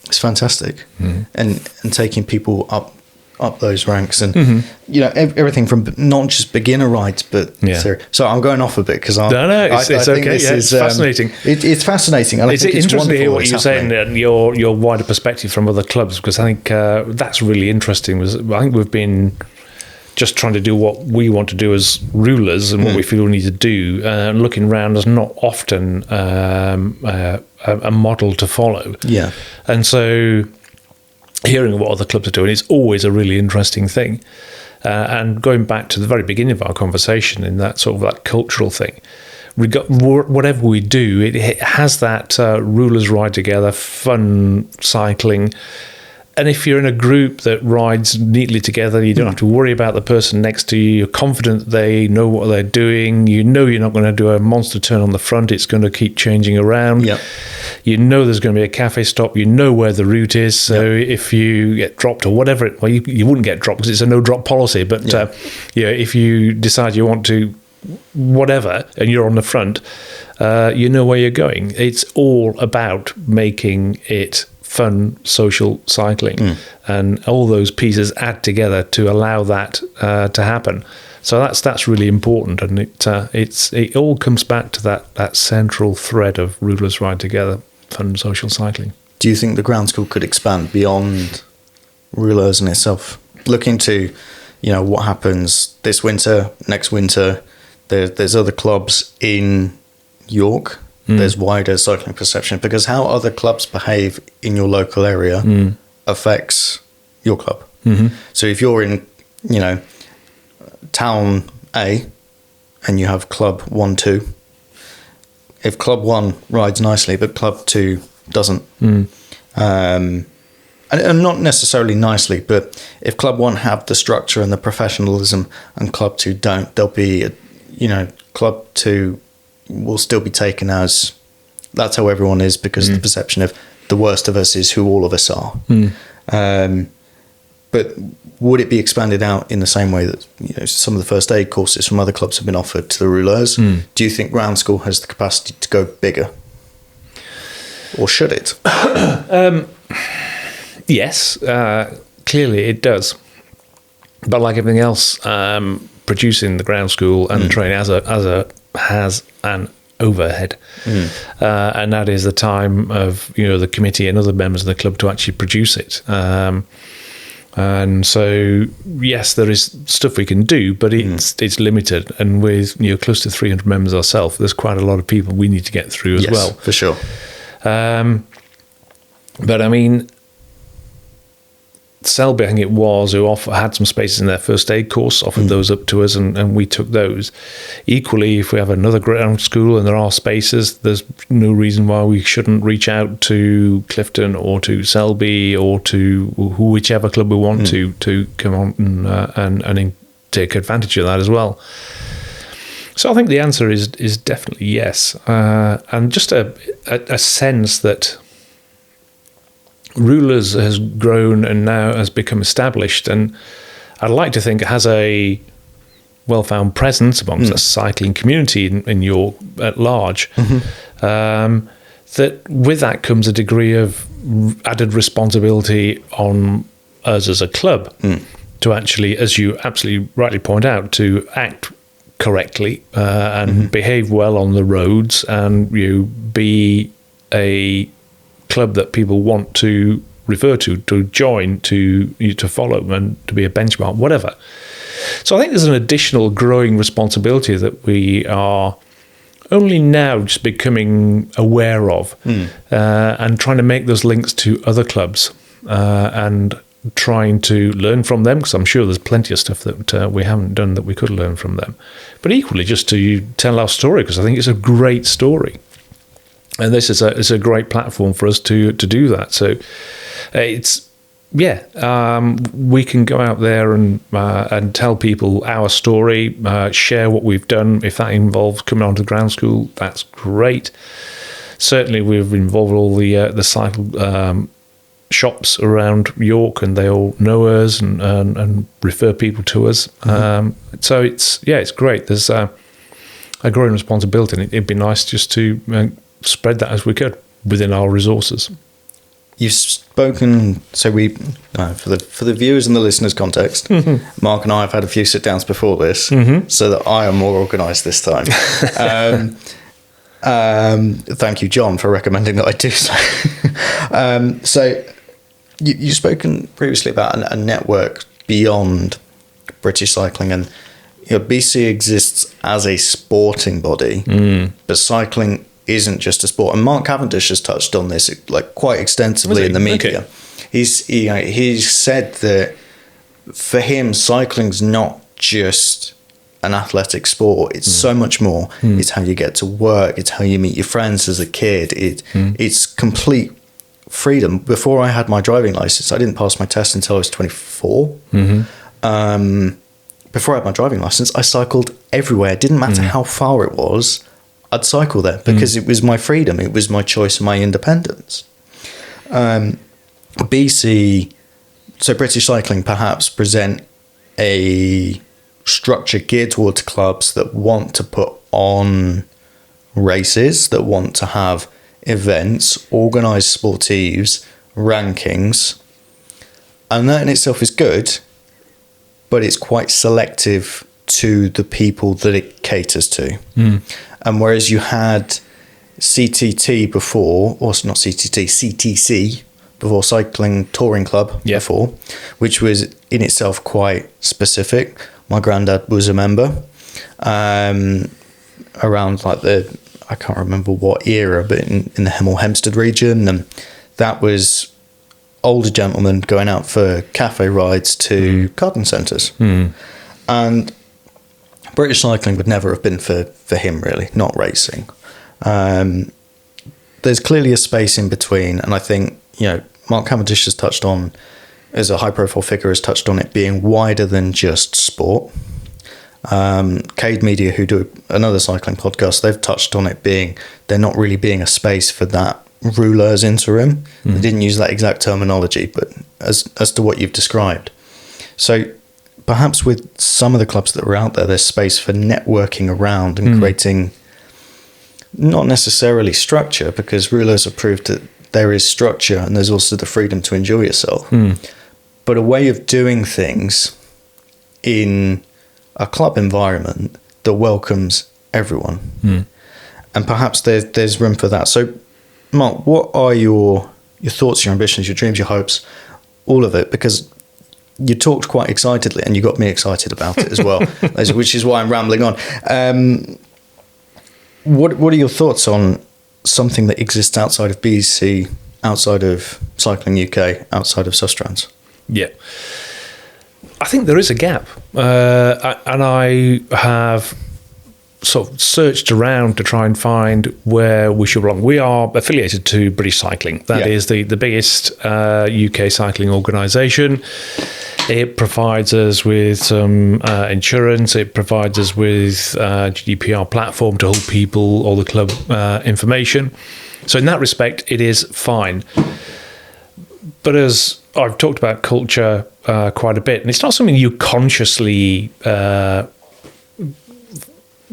it's fantastic. And taking people up those ranks, and everything from not just beginner rides, but so I'm going off a bit because it's okay. It's fascinating. It's fascinating. And it's interesting to hear what you're saying and your wider perspective from other clubs, because I think that's really interesting. I think we've been just trying to do what we want to do as Rouleurs and what we feel we need to do. Looking around is not often a model to follow. Yeah, and so hearing what other clubs are doing is always a really interesting thing. And going back to the very beginning of our conversation, in that sort of that cultural thing, whatever we do, it has that Rouleurs ride together, fun cycling. And if you're in a group that rides neatly together, you don't have to worry about the person next to you. You're confident they know what they're doing. You're not going to do a monster turn on the front. It's going to keep changing around. Yep. There's going to be a cafe stop. Where the route is. So if you get dropped or whatever, you wouldn't get dropped because it's a no-drop policy. But if you decide you want to whatever and you're on the front, you know where you're going. It's all about making it fun social cycling, and all those pieces add together to allow that to happen. So that's really important, and it all comes back to that central thread of Rouleurs ride together, fun social cycling. Do you think the ground school could expand beyond Rouleurs in itself? Looking to, what happens this winter, next winter. There's other clubs in York. There's wider cycling perception, because how other clubs behave in your local area affects your club. So if you're in, town A and you have club 1, 2, if club 1 rides nicely but club 2 doesn't, and not necessarily nicely, but if club 1 have the structure and the professionalism and club 2 don't, there'll be club 2 will still be taken as that's how everyone is, because the perception of the worst of us is who all of us are. But would it be expanded out in the same way that some of the first aid courses from other clubs have been offered to the Rouleurs? Do you think ground school has the capacity to go bigger, or should it? Yes, clearly it does. But like everything else, producing the ground school and training has an overhead, and that is the time of the committee and other members of the club to actually produce it. And so yes, there is stuff we can do, but it's limited. And with close to 300 members ourselves, there's quite a lot of people we need to get through as well. For sure. But I mean, Selby, I think it was, who had some spaces in their first aid course, offered those up to us, and we took those. Equally, if we have another ground school and there are spaces, there's no reason why we shouldn't reach out to Clifton or to Selby or to whichever club we want to come on and take advantage of that as well. So I think the answer is definitely yes, and just a sense that Rouleurs has grown and now has become established, and I'd like to think it has a well-found presence amongst the cycling community in York at large. That with that comes a degree of added responsibility on us as a club to actually, as you absolutely rightly point out, to act correctly and behave well on the roads, and be a club that people want to refer to join, to follow, and to be a benchmark, whatever. So I think there's an additional growing responsibility that we are only now just becoming aware of, and trying to make those links to other clubs. and trying to learn from them, because I'm sure there's plenty of stuff that we haven't done that we could learn from them. But equally, just to tell our story, because I think it's a great story. And this is a great platform for us to do that. So we can go out there and tell people our story, share what we've done. If that involves coming onto the ground school, that's great. Certainly, we've involved all the cycle shops around York, and they all know us and refer people to us. So it's great. There's a growing responsibility, and it'd be nice just to spread that as we could within our resources. You've spoken, so for the viewers and the listeners' context, Mark and I have had a few sit-downs before this, so that I am more organised this time. Thank you, John, for recommending that I do so. So you've spoken previously about a network beyond British cycling, and BC exists as a sporting body, but cycling isn't just a sport. And Mark Cavendish has touched on this quite extensively in the media. Okay. He's said that for him, cycling's not just an athletic sport. It's so much more. It's how you get to work. It's how you meet your friends as a kid. It's complete freedom. Before I had my driving license, I didn't pass my test until I was 24. Before I had my driving license, I cycled everywhere. It didn't matter how far it was. I'd cycle there because it was my freedom. It was my choice and my independence. BC, so British Cycling perhaps present a structure geared towards clubs that want to put on races, that want to have events, organised sportives, rankings. And that in itself is good, but it's quite selective to the people that it caters to. And whereas you had CTT before, or not CTT, CTC before, Cycling Touring Club before, which was in itself quite specific. My granddad was a member around I can't remember what era, but in the Hemel Hempstead region. And that was older gentlemen going out for cafe rides to garden centres. And British cycling would never have been for him, really, not racing. There's clearly a space in between, and I think, Mark Cavendish has touched on, as a high-profile figure, has touched on it being wider than just sport. Cade Media, who do another cycling podcast, they've touched on it being, there not really being a space for that rouleurs interim. They didn't use that exact terminology, but as to what you've described. So perhaps with some of the clubs that are out there, there's space for networking around and creating not necessarily structure, because rouleurs have proved that there is structure and there's also the freedom to enjoy yourself. But a way of doing things in a club environment that welcomes everyone. And perhaps there's room for that. So, Mark, what are your thoughts, your ambitions, your dreams, your hopes, all of it? Because you talked quite excitedly, and you got me excited about it as well, which is why I'm rambling on. What are your thoughts on something that exists outside of BC, outside of Cycling UK, outside of Sustrans? Yeah. I think there is a gap. And I have sort of searched around to try and find where we should belong. We are affiliated to British Cycling. That is the biggest UK cycling organisation. It provides us with some insurance. It provides us with GDPR platform to hold people, all the club information. So in that respect, it is fine. But as I've talked about culture quite a bit, and it's not something you consciously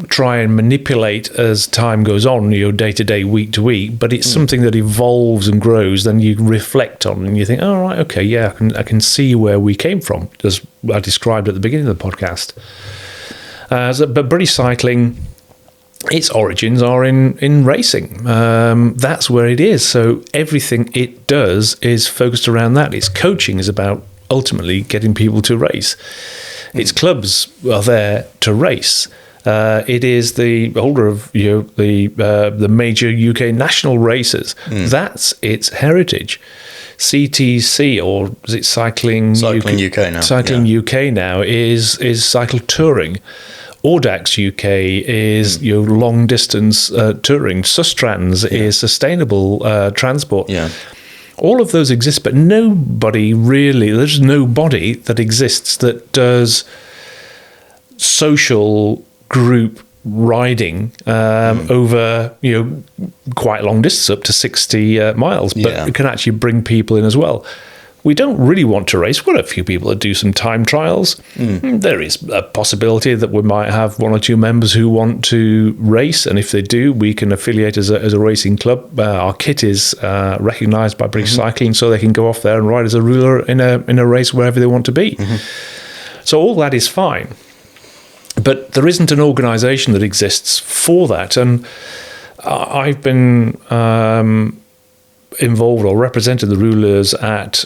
try and manipulate as time goes on, day to day, week to week, but it's something that evolves and grows. Then you reflect on and you think, oh, right, okay, yeah, I can see where we came from, as I described at the beginning of the podcast. But British Cycling, its origins are in racing. That's where it is. So everything it does is focused around that. Its coaching is about ultimately getting people to race. Its clubs are there to race. It is the holder of the major UK national races. That's its heritage. CTC, or is it Cycling UK now? Cycling UK now is cycle touring. Audax UK is long distance touring. Sustrans is sustainable transport. Yeah. All of those exist, but there's no body that exists that does social group riding over quite long distance, up to 60 miles, but it can actually bring people in as well. We don't really want to race. We've got a few people that do some time trials. There is a possibility that we might have one or two members who want to race, and if they do, we can affiliate as a racing club. Our kit is recognised by British Cycling, so they can go off there and ride as a rouler in a race wherever they want to be. So all that is fine. But there isn't an organisation that exists for that. And I've been involved or represented the Rouleurs at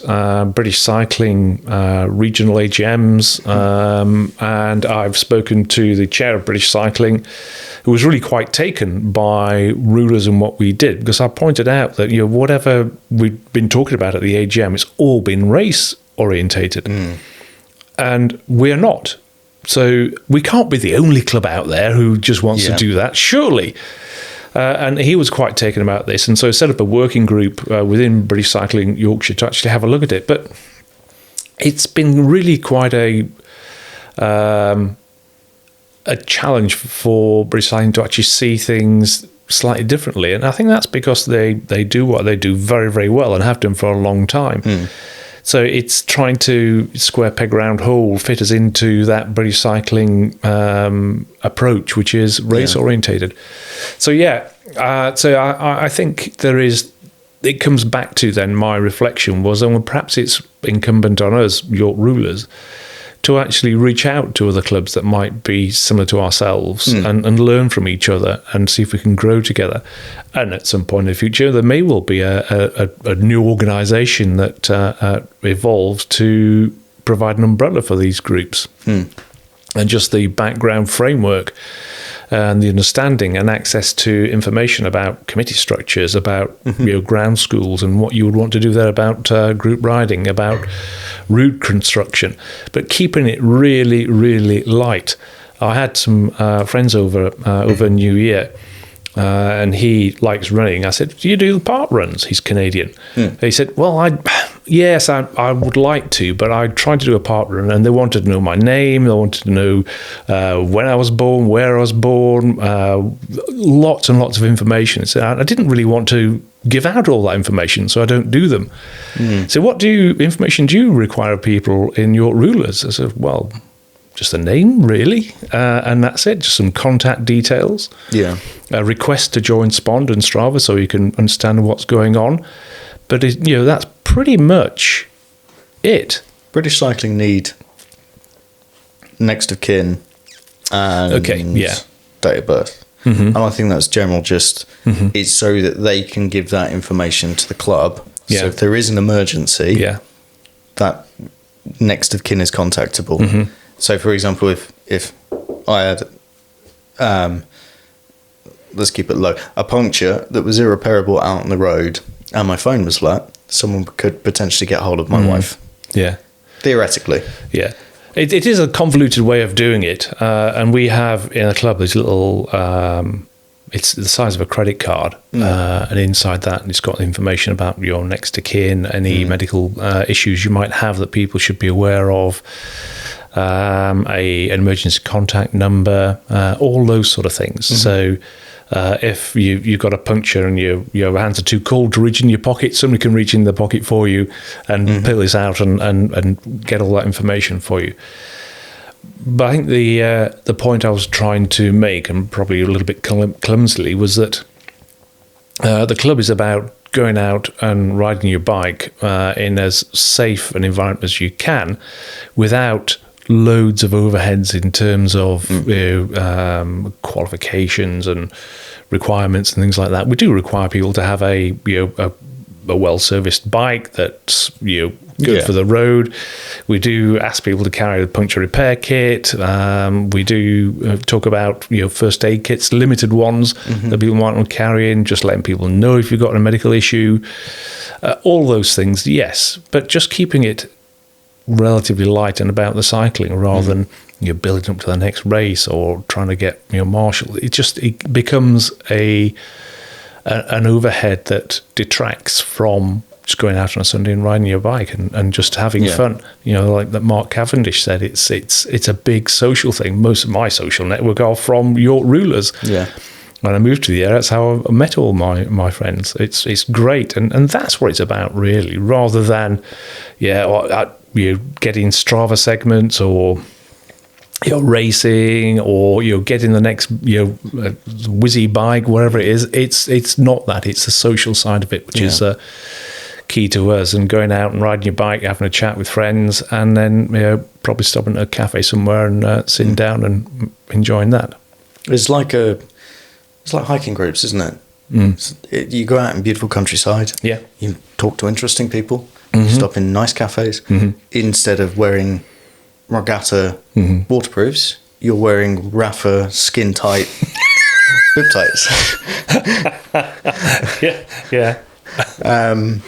British Cycling regional AGMs, and I've spoken to the chair of British Cycling, who was really quite taken by Rouleurs and what we did, because I pointed out that whatever we've been talking about at the AGM, it's all been race orientated, and we're not. So we can't be the only club out there who just wants to do that, surely. And he was quite taken about this, and so set up a working group within British Cycling Yorkshire to actually have a look at it. But it's been really quite a challenge for British Cycling to actually see things slightly differently, and I think that's because they do what they do very, very well and have done for a long time. So it's trying to square peg round hole, fit us into that British cycling approach, which is race orientated. So I think there is. It comes back to then my reflection was, and perhaps it's incumbent on us, York Rouleurs, to actually reach out to other clubs that might be similar to ourselves and learn from each other and see if we can grow together. And at some point in the future, there may well be a new organisation that evolves to provide an umbrella for these groups. And just the background framework and the understanding and access to information about committee structures, about ground schools and what you would want to do there, about group riding, about route construction, but keeping it really, really light. I had some friends over New Year, and he likes running. I said, "Do you do park runs?" He's Canadian. He said, "Well, Yes, I would like to, but I tried to do a park run, and they wanted to know my name. They wanted to know when I was born, where I was born, lots and lots of information. So I didn't really want to give out all that information, so I don't do them. So what information do you require of people in your Rouleurs? I said, well, just a name, really, and that's it, just some contact details. Yeah. A request to join Spond and Strava so you can understand what's going on. But that's pretty much it. British Cycling need next of kin and date of birth. And I think that's general, just it's so that they can give that information to the club. So if there is an emergency, that next of kin is contactable. So for example, if I had let's keep it low, a puncture that was irreparable out on the road and my phone was flat, someone could potentially get hold of my wife. Yeah. Theoretically. Yeah. It is a convoluted way of doing it. And we have in a club this little, it's the size of a credit card. And inside that, it's got information about your next of kin, any medical issues you might have that people should be aware of, an emergency contact number, all those sort of things. So if you've got a puncture and your hands are too cold to reach in your pocket, somebody can reach in the pocket for you and pull this out and get all that information for you. But I think the point I was trying to make, and probably a little bit clumsily, was that the club is about going out and riding your bike in as safe an environment as you can without loads of overheads in terms of qualifications and requirements and things like that. We do require people to have a a well-serviced bike that's good Yeah. for the road. We do ask people to carry a puncture repair kit. We do talk about first aid kits, limited ones that people might want to carry in, just letting people know if you've got a medical issue. All those things, yes, but just keeping it relatively light and about the cycling rather than building up to the next race or trying to get marshal. It becomes an overhead that detracts from just going out on a Sunday and riding your bike and just having fun. Like that Mark Cavendish said, it's a big social thing. Most of my social network are from York Rouleurs. Yeah. When I moved to the area, that's how I met all my friends. It's great, and that's what it's about, really, rather than getting Strava segments or racing or getting the next whizzy bike, whatever it is. It's not that. It's the social side of it, which is key to us. And going out and riding your bike, having a chat with friends, and then probably stopping at a cafe somewhere and sitting down and enjoying that. It's like hiking groups, isn't it? You go out in beautiful countryside. Yeah. You talk to interesting people. You stop in nice cafes. Instead of wearing regatta waterproofs, you're wearing Rafa skin tight bib tights. Yeah. I'm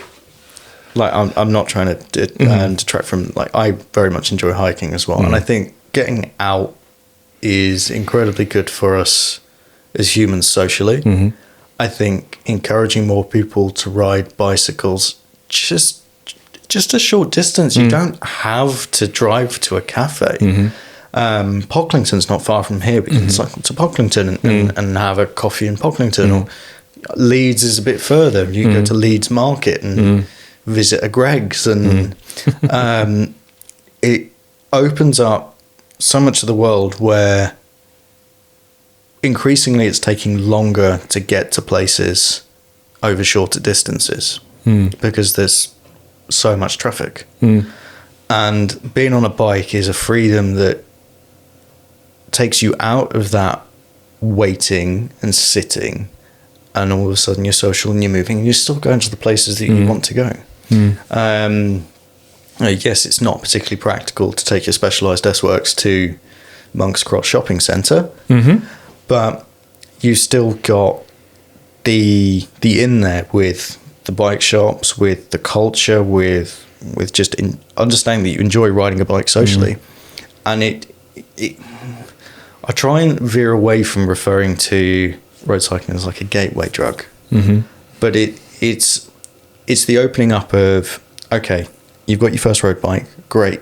not trying to detract from, I very much enjoy hiking as well, and I think getting out is incredibly good for us as humans socially. I think encouraging more people to ride bicycles just a short distance. You don't have to drive to a cafe. Pocklington's not far from here, but you can cycle to Pocklington and have a coffee in Pocklington. Or Leeds is a bit further. You go to Leeds Market and visit a Greg's, and it opens up so much of the world where increasingly it's taking longer to get to places over shorter distances because there's so much traffic. And being on a bike is a freedom that takes you out of that waiting and sitting, and all of a sudden you're social and you're moving and you're still going to the places that you want to go. Yes, it's not particularly practical to take your Specialised S-Works to Monk's Cross Shopping Centre, but you've still got the in there with the bike shops, with the culture, with just understanding that you enjoy riding a bike socially. And I try and veer away from referring to road cycling as like a gateway drug, but it's the opening up of, okay, you've got your first road bike, great.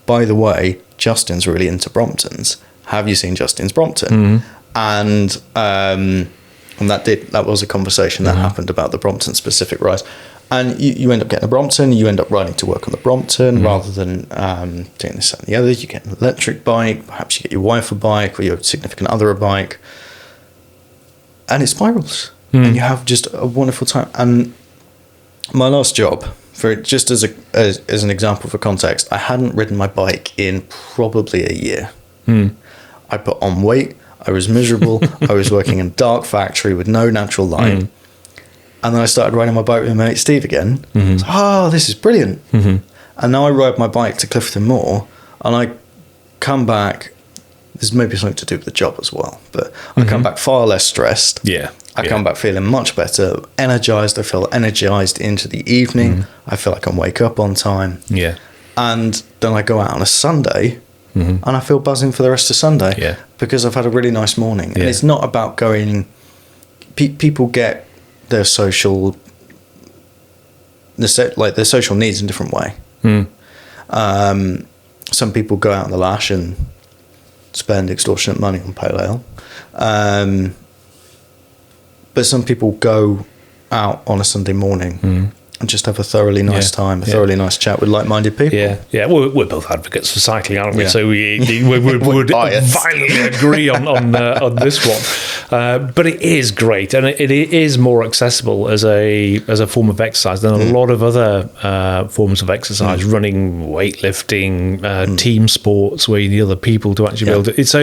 By the way, Justin's really into Bromptons. Have you seen Justin's Brompton? And that was a conversation that happened about the Brompton specific ride. And you end up getting a Brompton, you end up riding to work on the Brompton rather than doing this and the other. You get an electric bike, perhaps you get your wife a bike or your significant other a bike, and it spirals. And you have just a wonderful time. And my last job, just as an example for context, I hadn't ridden my bike in probably a year. I put on weight, I was miserable, I was working in a dark factory with no natural light. And then I started riding my bike with my mate Steve again. I was like, this is brilliant. And now I ride my bike to Clifton Moor, and I come back, there's maybe something to do with the job as well, but I come back far less stressed. I come back feeling much better, energized. I feel energized into the evening. I feel I can wake up on time. And then I go out on a Sunday and I feel buzzing for the rest of Sunday because I've had a really nice morning. And it's not about going, people get their social, their social needs in a different way. Some people go out on the lash and spend extortionate money on pale ale. But some people go out on a Sunday morning and just have a thoroughly nice time, a thoroughly nice chat with like-minded people. We're both advocates for cycling, aren't we? So we would violently agree on this one. But it is great, and it is more accessible as a form of exercise than a lot of other forms of exercise, running, weightlifting, team sports, where you need other people to actually be able to. So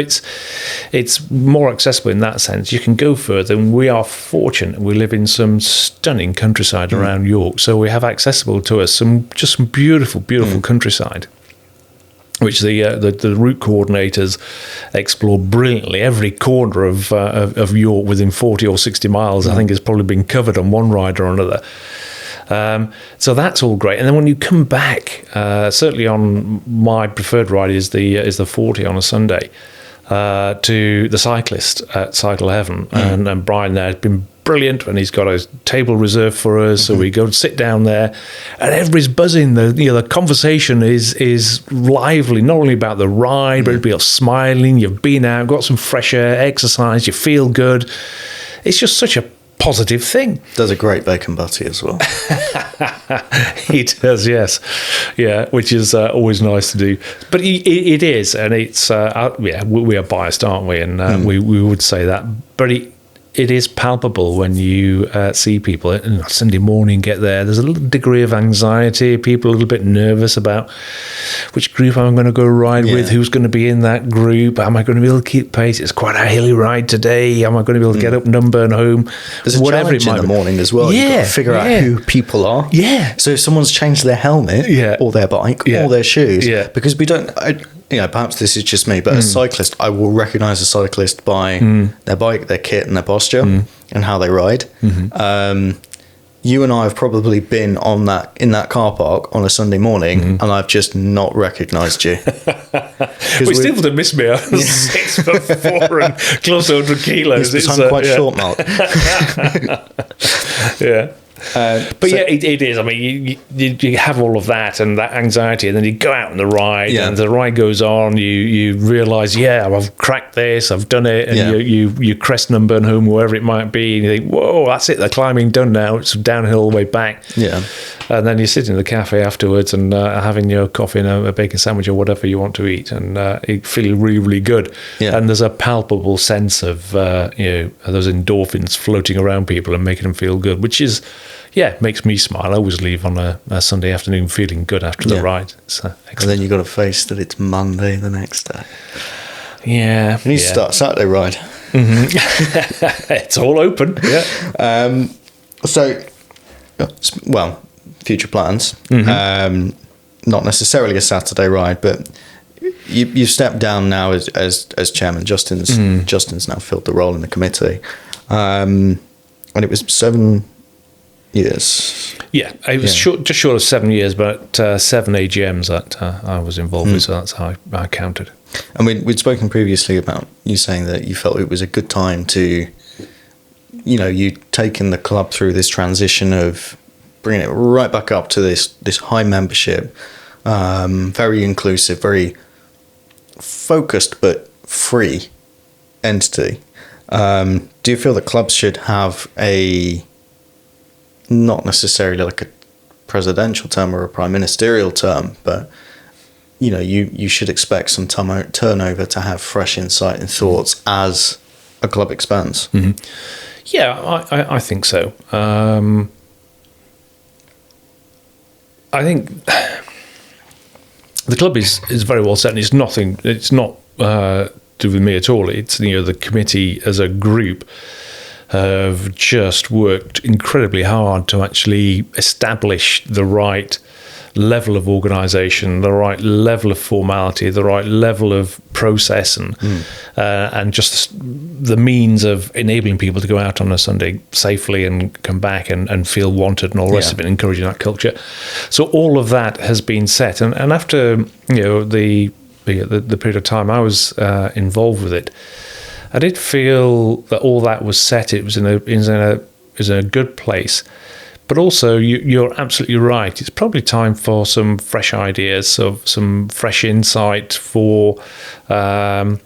it's more accessible in that sense. You can go further, and we are fortunate. We live in some stunning countryside around York, so we have accessible to us some beautiful countryside, which the route coordinators explore brilliantly. Every corner of York within 40 or 60 miles, I think, has probably been covered on one ride or another. So that's all great. And then when you come back, certainly on my preferred ride is the 40 on a Sunday, to the cyclist at Cycle Heaven, and Brian there has been brilliant, and he's got a table reserved for us, so we go and sit down there, and everybody's buzzing. The conversation is lively, not only about the ride, but everybody's smiling. You've been out, got some fresh air, exercise, you feel good. It's just such a positive thing. Does a great bacon butty as well. He does, yes, yeah, which is always nice to do. But it is, and it's we are biased, aren't we? And we would say that, but it is palpable when you see people on Sunday morning get there. There's a little degree of anxiety. People are a little bit nervous about which group am I going to go ride with, who's going to be in that group, am I going to be able to keep pace? It's quite a hilly ride today. Am I going to be able to get up Numburn home? There's a challenge in the morning as well. You've got to figure out who people are. Yeah. So if someone's changed their helmet or their bike or their shoes, because we don't... perhaps this is just me, but as a cyclist, I will recognise a cyclist by their bike, their kit, and their posture, and how they ride. You and I have probably been in that car park on a Sunday morning, and I've just not recognised you. We still would have missed me. I was 6'4" and close to 100 kilos. I'm quite short, Mark. Yeah. But it is. I mean, you have all of that and that anxiety, and then you go out on the ride, and the ride goes on. You realise, I've cracked this, I've done it, and you crest Numburn home, wherever it might be, and you think, whoa, that's it, the climbing done now. It's downhill all the way back. Yeah, and then you sit in the cafe afterwards and having your coffee and a bacon sandwich or whatever you want to eat, and you feel really, really good. Yeah. And there's a palpable sense of those endorphins floating around people and making them feel good, which is. Yeah, it makes me smile. I always leave on a Sunday afternoon feeling good after the ride. So, and then you've got to face that it's Monday the next day. Yeah. You need to start a Saturday ride. It's all open. Yeah. Future plans. Not necessarily a Saturday ride, but you've stepped down now as chairman. Justin's now filled the role in the committee. And it was 7 years. Yeah, it was just short of 7 years, but 7 AGMs that I was involved with, so that's how I counted. And we'd spoken previously about you saying that you felt it was a good time to, you'd taken the club through this transition of bringing it right back up to this high membership, very inclusive, very focused but free entity. Do you feel that clubs should have not necessarily like a presidential term or a prime ministerial term, but you should expect some turnover to have fresh insight and thoughts as a club expands? Yeah, I think so. I think the club is very well set, and it's not to do with me at all. It's the committee as a group have just worked incredibly hard to actually establish the right level of organisation, the right level of formality, the right level of process, and just the means of enabling people to go out on a Sunday safely and come back and feel wanted and all the rest of it, encouraging that culture. So all of that has been set, and after the period of time I was involved with it, I did feel that all that was set. It was in a good place, but also you're absolutely right. It's probably time for some fresh ideas, some fresh insight, for some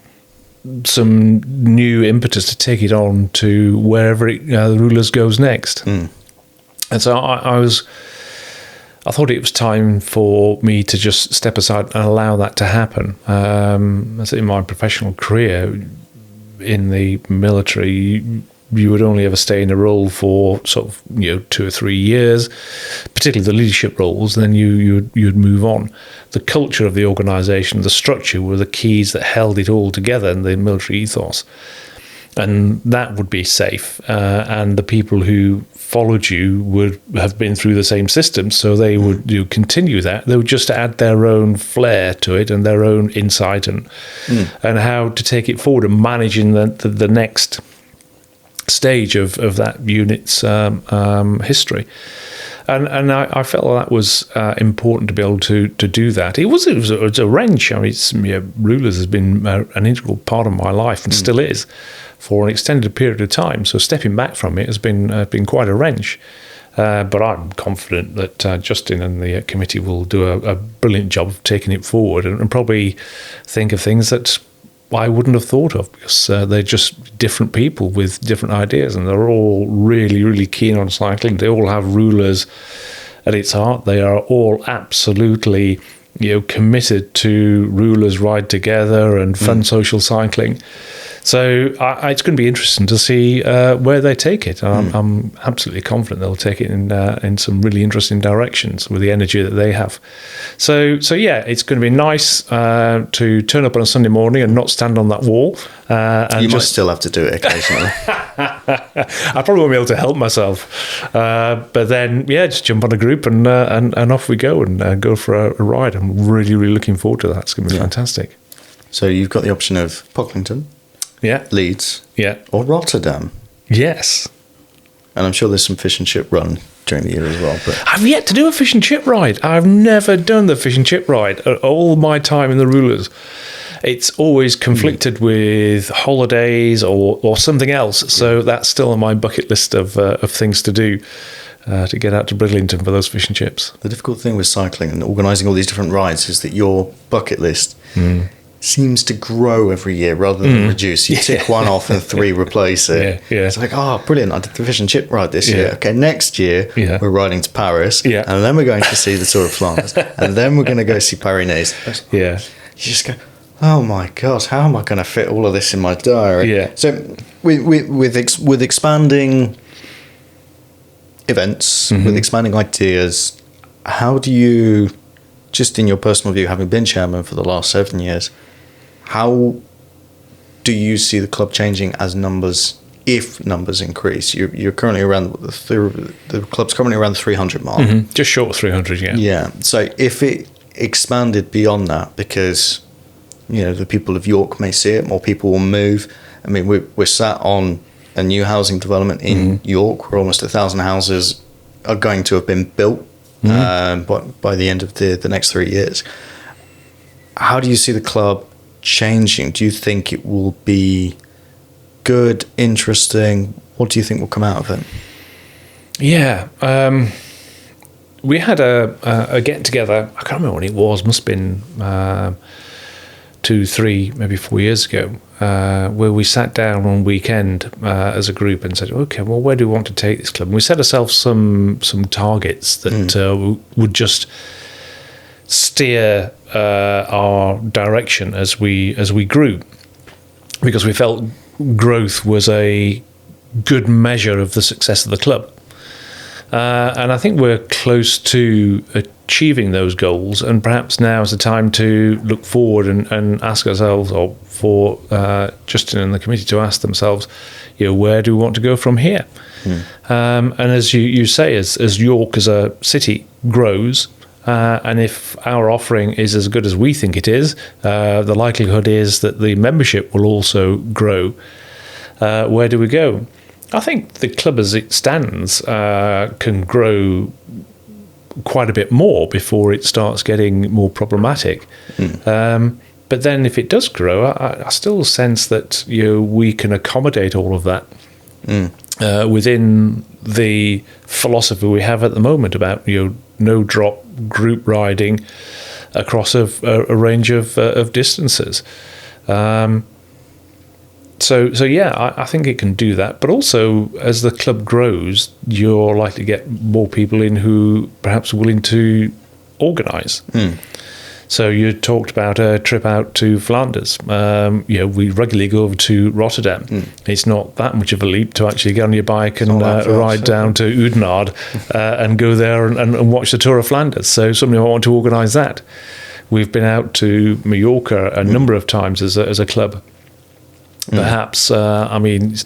new impetus to take it on to wherever the Rouleurs goes next. And so I thought it was time for me to just step aside and allow that to happen. As in my professional career, in the military, you would only ever stay in a role for sort of 2 or 3 years, particularly the leadership roles. Then you'd move on. The culture of the organisation, the structure, were the keys that held it all together in the military ethos, and that would be safe. And the people who followed you would have been through the same system, so they would continue that. They would just add their own flair to it and their own insight and how to take it forward and managing the next stage of that unit's history. And I felt that was important to be able to do that. It was a wrench. I mean, Rouleurs has been an integral part of my life and still is for an extended period of time. So stepping back from it has been quite a wrench. But I'm confident that Justin and the committee will do a brilliant job of taking it forward and probably think of things that I wouldn't have thought of, because they're just different people with different ideas, and they're all really, really keen on cycling. They all have Rouleurs at its heart. They are all absolutely, committed to Rouleurs Ride Together and fun social cycling. So it's going to be interesting to see where they take it. I'm absolutely confident they'll take it in some really interesting directions with the energy that they have. So yeah, it's going to be nice to turn up on a Sunday morning and not stand on that wall. And you might still have to do it occasionally. I probably won't be able to help myself. But then, yeah, just jump on a group and off we go and go for a ride. I'm really, really looking forward to that. It's going to be fantastic. So you've got the option of Pocklington, Leeds, or Rotterdam. Yes. And I'm sure there's some fish and chip run during the year as well. But I've yet to do a fish and chip ride. I've never done the fish and chip ride all my time in the Rouleurs. It's always conflicted with holidays or something else. So that's still on my bucket list of things to do, to get out to Bridlington for those fish and chips. The difficult thing with cycling and organising all these different rides is that your bucket list seems to grow every year rather than reduce. You tick one off and 3 replace it. It's like, brilliant, I did the fish and chip ride this year. Okay, next year we're riding to Paris, and then we're going to see the Tour of Flanders, and then we're going to go see Paris-Nice. You just go, oh my God, how am I going to fit all of this in my diary? So with expanding events, with expanding ideas, how do you, just in your personal view, having been chairman for the last 7 years, how do you see the club changing as numbers, if numbers increase? You're currently around, the club's currently around the 300 mark. Just short of 300, Yeah, so if it expanded beyond that, because, the people of York may see it, more people will move. I mean, we're sat on a new housing development in York where almost 1,000 houses are going to have been built by the end of the next 3 years. How do you see the club changing? Do you think it will be good, interesting? What do you think will come out of it? Yeah, we had a get together. I can't remember when it was. Must have been 2, 3, maybe 4 years ago, where we sat down on weekend as a group and said, okay, well, where do we want to take this club? And we set ourselves some targets that would just steer our direction as we grew, because we felt growth was a good measure of the success of the club. And I think we're close to achieving those goals, and perhaps now is the time to look forward and ask ourselves, or for Justin and the committee to ask themselves, where do we want to go from here? And as you say, as York as a city grows, and if our offering is as good as we think it is, the likelihood is that the membership will also grow. Where do we go? I think the club as it stands can grow quite a bit more before it starts getting more problematic. But then if it does grow, I still sense that we can accommodate all of that within the philosophy we have at the moment about no drop group riding across a range of distances. So yeah, I think it can do that. But also, as the club grows, you're likely to get more people in who perhaps are willing to organise. So you talked about a trip out to Flanders. We regularly go over to Rotterdam. It's not that much of a leap to actually get on your bike and ride down to Oudenaarde and go there and watch the Tour of Flanders. So somebody might want to organise that. We've been out to Mallorca a number of times as a club. Perhaps, it's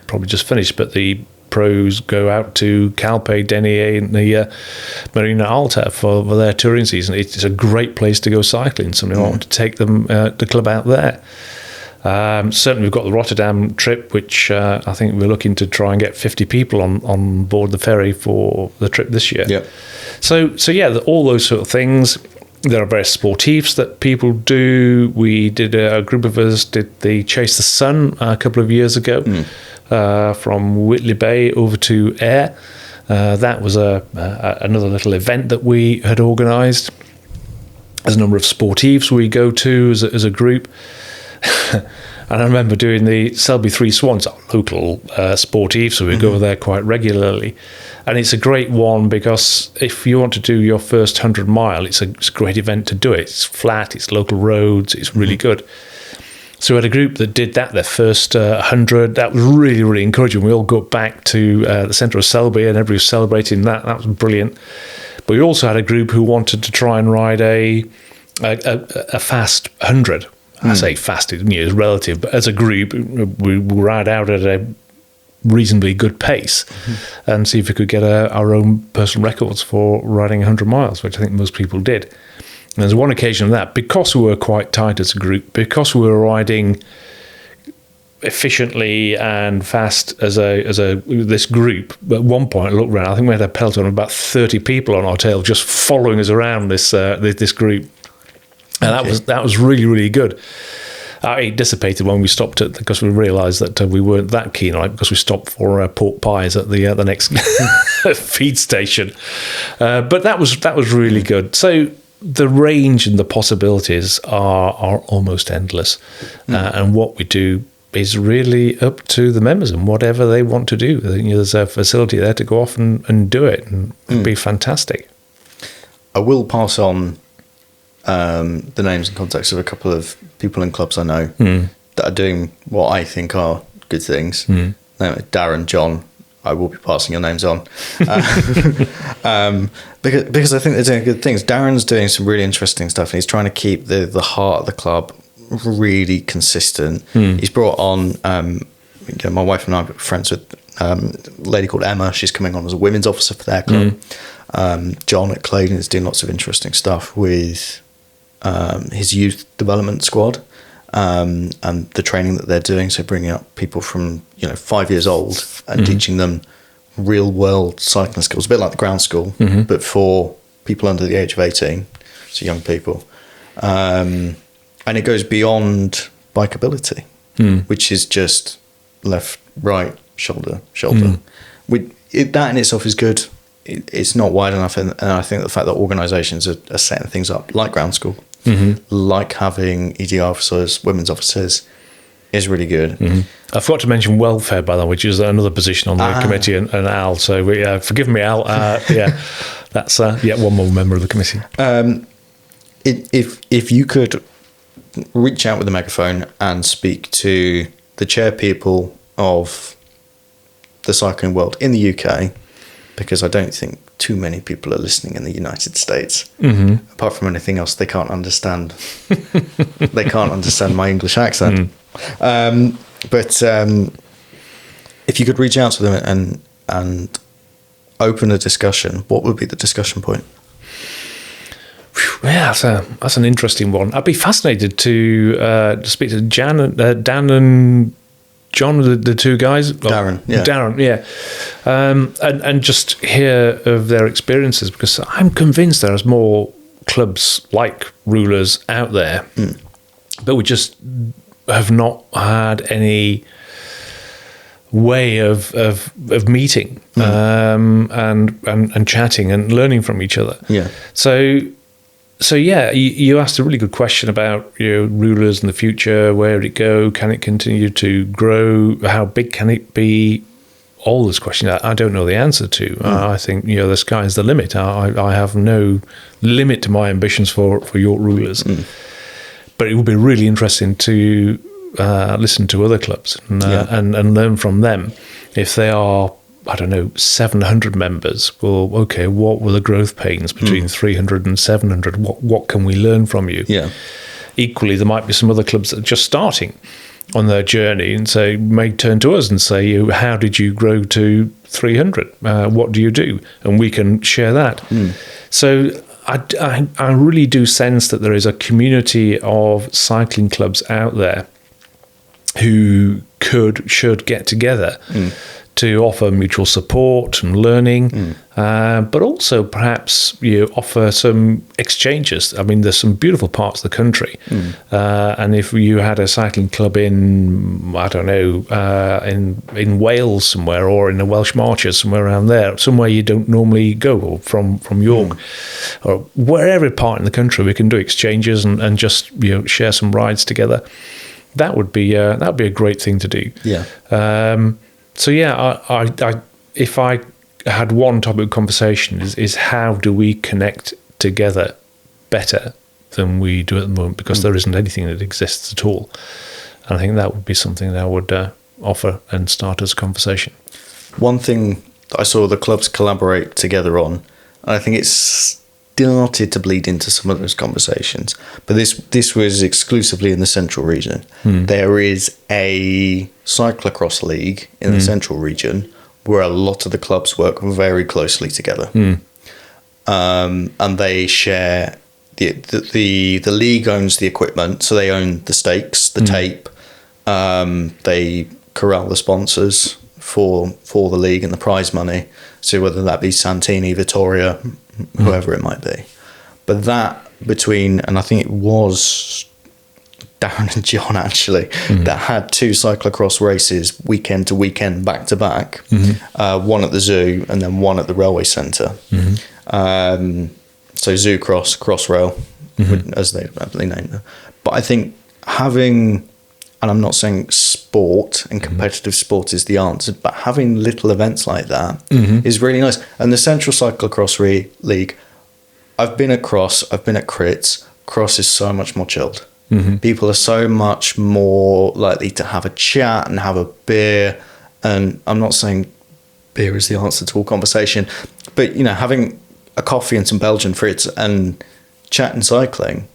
probably just finished, but the pros go out to Calpe Denier and the Marina Alta for their touring season. It's a great place to go cycling. Somebody might want to take the club out there. Certainly, we've got the Rotterdam trip, which I think we're looking to try and get 50 people on board the ferry for the trip this year. Yep. So all those sort of things. There are various sportifs that people do. We did a group of us did the Chase the Sun a couple of years ago from Whitley Bay over to Ayr. That was another little event that we had organised. There's a number of sportifs we go to as a group. And I remember doing the Selby Three Swans, local sportive, so we go there quite regularly. And it's a great one because if you want to do your first 100 mile, it's a great event to do it. It's flat, it's local roads, it's really good. So we had a group that did that, their first 100. That was really, really encouraging. We all got back to the centre of Selby and everybody was celebrating that. That was brilliant. But we also had a group who wanted to try and ride a fast 100. I say fast, it's relative, but as a group, we ride out at a reasonably good pace and see if we could get our own personal records for riding 100 miles, which I think most people did. And there's one occasion of that, because we were quite tight as a group, because we were riding efficiently and fast as this group. At one point, I looked around, I think we had a peloton of about 30 people on our tail just following us around this group. And that was really, really good. It dissipated when we stopped it because we realised that we weren't that keen on it because we stopped for pork pies at the next feed station. But that was really good. So the range and the possibilities are almost endless. And what we do is really up to the members and whatever they want to do. There's a facility there to go off and do it, and it'd be fantastic. I will pass on the names and contacts of a couple of people in clubs I know that are doing what I think are good things. Darren, John, I will be passing your names on because I think they're doing good things. Darren's doing some really interesting stuff, and he's trying to keep the heart of the club really consistent. He's brought on my wife and I are friends with a lady called Emma. She's coming on as a women's officer for their club. John at Claydon is doing lots of interesting stuff with his youth development squad and the training that they're doing. So bringing up people from 5 years old and teaching them real world cycling skills, a bit like the ground school, but for people under the age of 18, so young people. And it goes beyond bikeability, which is just left, right, shoulder. That in itself is good. It's not wide enough, and I think the fact that organisations are setting things up like ground school, like having ED officers, women's officers, is really good. I forgot to mention welfare, by the way, which is another position on the committee, and Al. So forgive me, Al. That's one more member of the committee. If you could reach out with a megaphone and speak to the chairpeople of the cycling world in the UK, because I don't think too many people are listening in the United States. Apart from anything else, they can't understand. They can't understand my English accent. But if you could reach out to them and open a discussion, what would be the discussion point? Yeah, that's an interesting one. I'd be fascinated to speak to Dan and John, the two guys. Darren, yeah. And just hear of their experiences, because I'm convinced there's more clubs like Rouleurs out there, but we just have not had any way of meeting and chatting and learning from each other. Yeah. So yeah, you asked a really good question about Rouleurs in the future. Where would it go? Can it continue to grow? How big can it be? all this question I don't know the answer to. I think the sky's the limit. I have no limit to my ambitions for York Rouleurs, but it would be really interesting to listen to other clubs and learn from them. If they are, I don't know, 700 members, well, okay, what were the growth pains between 300 and 700? What can we learn from you? Yeah. Equally, there might be some other clubs that are just starting on their journey and may turn to us and say, how did you grow to 300? What do you do? And we can share that. So I really do sense that there is a community of cycling clubs out there who should get together to offer mutual support and learning, but also perhaps offer some exchanges. I mean, there's some beautiful parts of the country, and if you had a cycling club in, I don't know, in Wales somewhere, or in the Welsh Marches somewhere around there, somewhere you don't normally go, or from York, or wherever part in the country, we can do exchanges and just share some rides together. That would be a great thing to do. Yeah. So I if I had one topic of conversation is how do we connect together better than we do at the moment, because there isn't anything that exists at all. And I think that would be something that I would offer and start as a conversation. One thing that I saw the clubs collaborate together on, and I think it's started to bleed into some of those conversations, but this was exclusively in the central region. There is a cyclocross league in the central region where a lot of the clubs work very closely together, and they share the league owns the equipment, so they own the stakes, the tape, they corral the sponsors for the league and the prize money, so whether that be Santini, Vittoria, whoever it might be. But that between, and I think it was Darren and John actually, that had two cyclocross races weekend to weekend, back to back, one at the zoo and then one at the railway centre. So Zoo Cross, Crossrail, as they aptly named them. But I think having, and I'm not saying sport and competitive sport is the answer, but having little events like that is really nice. And the Central Cyclocross League, I've been at Cross, I've been at Crits. Cross is so much more chilled. People are so much more likely to have a chat and have a beer. And I'm not saying beer is the answer to all conversation, but having a coffee and some Belgian Fritz and chatting cycling,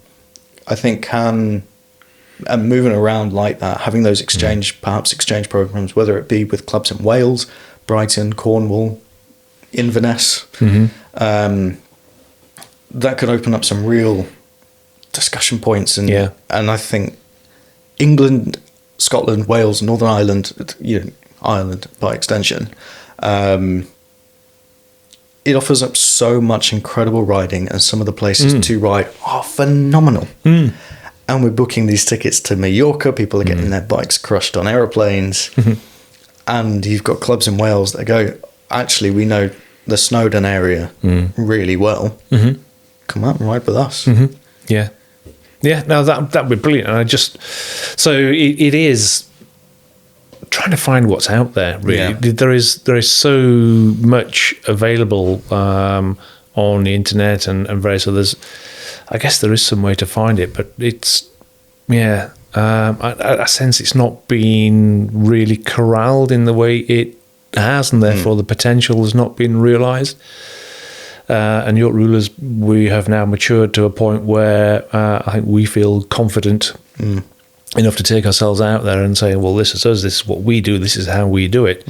I think can. And moving around like that, having those exchange programs, whether it be with clubs in Wales, Brighton, Cornwall, Inverness, that could open up some real discussion points. And I think England, Scotland, Wales, Northern Ireland, Ireland by extension, it offers up so much incredible riding, and some of the places to ride are phenomenal. And we're booking these tickets to Mallorca. People are getting their bikes crushed on aeroplanes. And you've got clubs in Wales that go, actually, we know the Snowdon area really well. Come out and ride with us. Yeah. No, that would be brilliant. And so it is trying to find what's out there. Really, there is so much available on the internet and various others. I guess there is some way to find it, but it's, I sense it's not been really corralled in the way it has, and therefore the potential has not been realised. And York Rouleurs, we have now matured to a point where I think we feel confident enough to take ourselves out there and say, well, this is us, this is what we do, this is how we do it.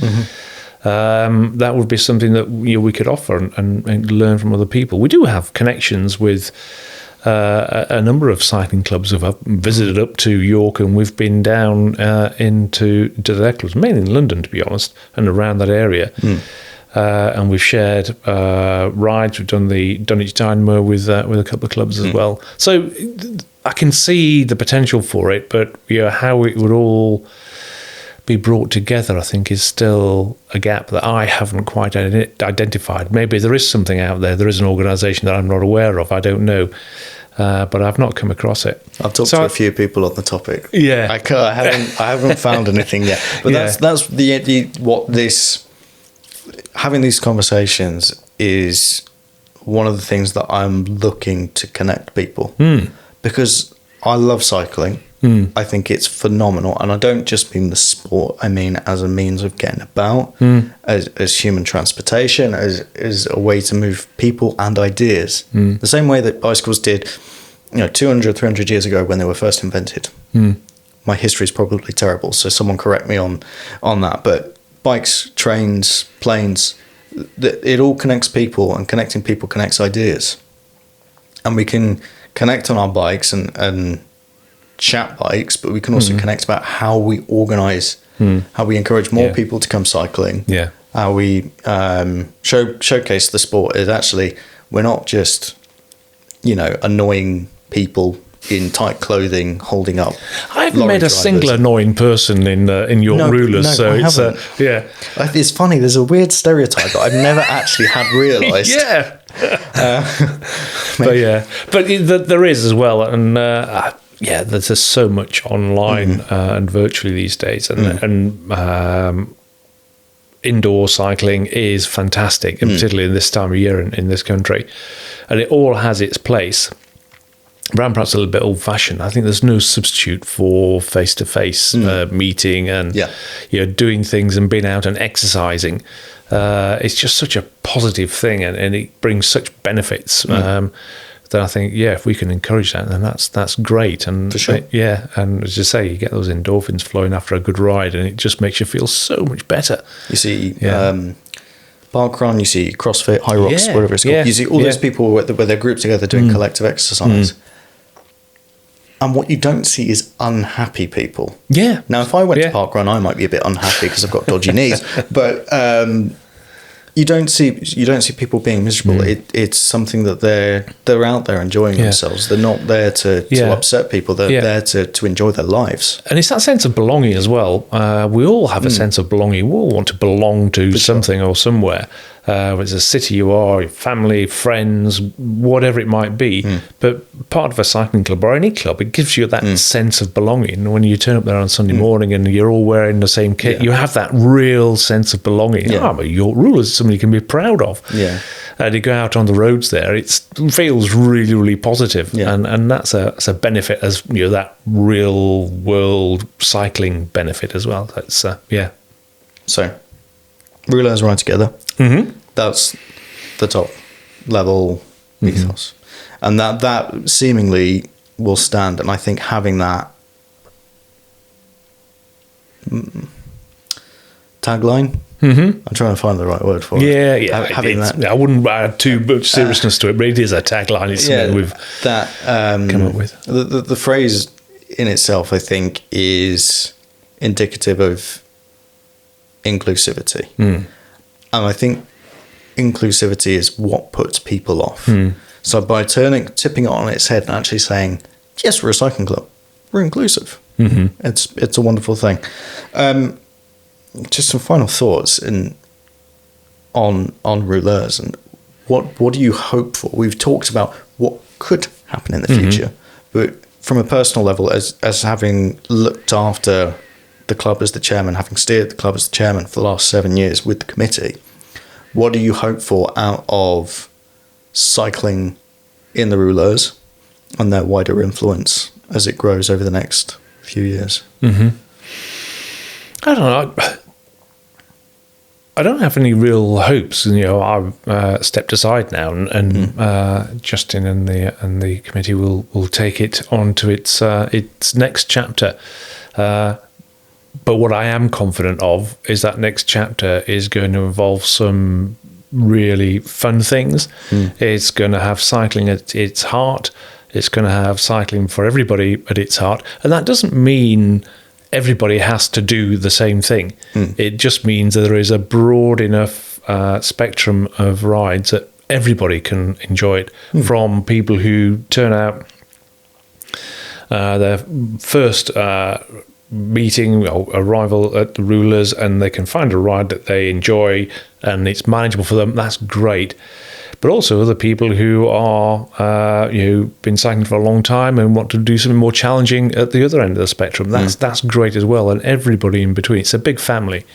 That would be something that we could offer and learn from other people. We do have connections with a number of cycling clubs who have visited up to York, and we've been down into their clubs, mainly in London, to be honest, and around that area. And we've shared rides. We've done Dunwich Dynamo with a couple of clubs as well. So I can see the potential for it, but how it would all be brought together, I think, is still a gap that I haven't quite identified. Maybe there is something out there. There is an organisation that I'm not aware of. I don't know. But I've not come across it. I've talked to a few people on the topic. Yeah, I haven't found anything yet. But that's what this having these conversations is one of the things that I'm looking to connect people, because I love cycling. I think it's phenomenal, and I don't just mean the sport. I mean as a means of getting about, as human transportation, as a way to move people and ideas. The same way that bicycles did, 200, 300 years ago when they were first invented. My history is probably terrible, so someone correct me on that. But bikes, trains, planes, it all connects people, and connecting people connects ideas. And we can connect on our bikes and chat bikes, but we can also connect about how we organise, how we encourage more people to come cycling, how we showcase the sport. Is actually, we're not just annoying people in tight clothing holding up. I haven't met a single annoying person in York Rouleurs, so it's it's funny. There's a weird stereotype that I've never actually had realised. But there is as well, and there's just so much online and virtually these days, and indoor cycling is fantastic, and particularly in this time of year in this country, and it all has its place. But perhaps a little bit old-fashioned. I think there's no substitute for face-to-face meeting and doing things and being out and exercising. It's just such a positive thing, and it brings such benefits that I think, if we can encourage that, then that's great. And for sure. And as you say, you get those endorphins flowing after a good ride, and it just makes you feel so much better. You see, parkrun, you see CrossFit, High Rocks, whatever it's called. You see all those people where they're grouped together doing collective exercise. And what you don't see is unhappy people. Yeah. Now, if I went to parkrun, I might be a bit unhappy because I've got dodgy knees. But you don't see people being miserable. It's something that they're out there enjoying themselves. They're not there to upset people. They're there to enjoy their lives. And it's that sense of belonging as well. We all have a sense of belonging. We all want to belong to something or somewhere. Whether it's a city you are, your family, friends, whatever it might be. But part of a cycling club or any club, it gives you that sense of belonging. When you turn up there on Sunday morning and you're all wearing the same kit, you have that real sense of belonging. I'm a York Rouleurs, somebody you can be proud of. And you go out on the roads there, it feels really, really positive. And that's a benefit, as that real world cycling benefit as well. That's So, Rouleurs ride together. That's the top level ethos, and that seemingly will stand. And I think having that tagline, I'm trying to find the right word for it. Having that, I wouldn't add too much seriousness to it, but it is a tagline. It's something we've come up with. The phrase in itself, I think, is indicative of inclusivity. And I think inclusivity is what puts people off. So by tipping it on its head and actually saying, yes, we're a cycling club, we're inclusive. It's a wonderful thing. Just some final thoughts on Rouleurs, and what do you hope for? We've talked about what could happen in the future, but from a personal level, as having looked after the club as the chairman, having steered the club as the chairman for the last 7 years with the committee, what do you hope for out of cycling in the Rouleurs and their wider influence as it grows over the next few years? I don't know. I don't have any real hopes. I've stepped aside now, and Justin and the committee will take it on to its next chapter. But what I am confident of is that next chapter is going to involve some really fun things. It's going to have cycling at its heart. It's going to have cycling for everybody at its heart. And that doesn't mean everybody has to do the same thing. It just means that there is a broad enough spectrum of rides that everybody can enjoy it, from people who turn out their first meeting or arrival at the Rouleurs and they can find a ride that they enjoy and it's manageable for them. That's great. But also other people who are been cycling for a long time and want to do something more challenging at the other end of the spectrum. That's great as well, and everybody in between. It's a big family.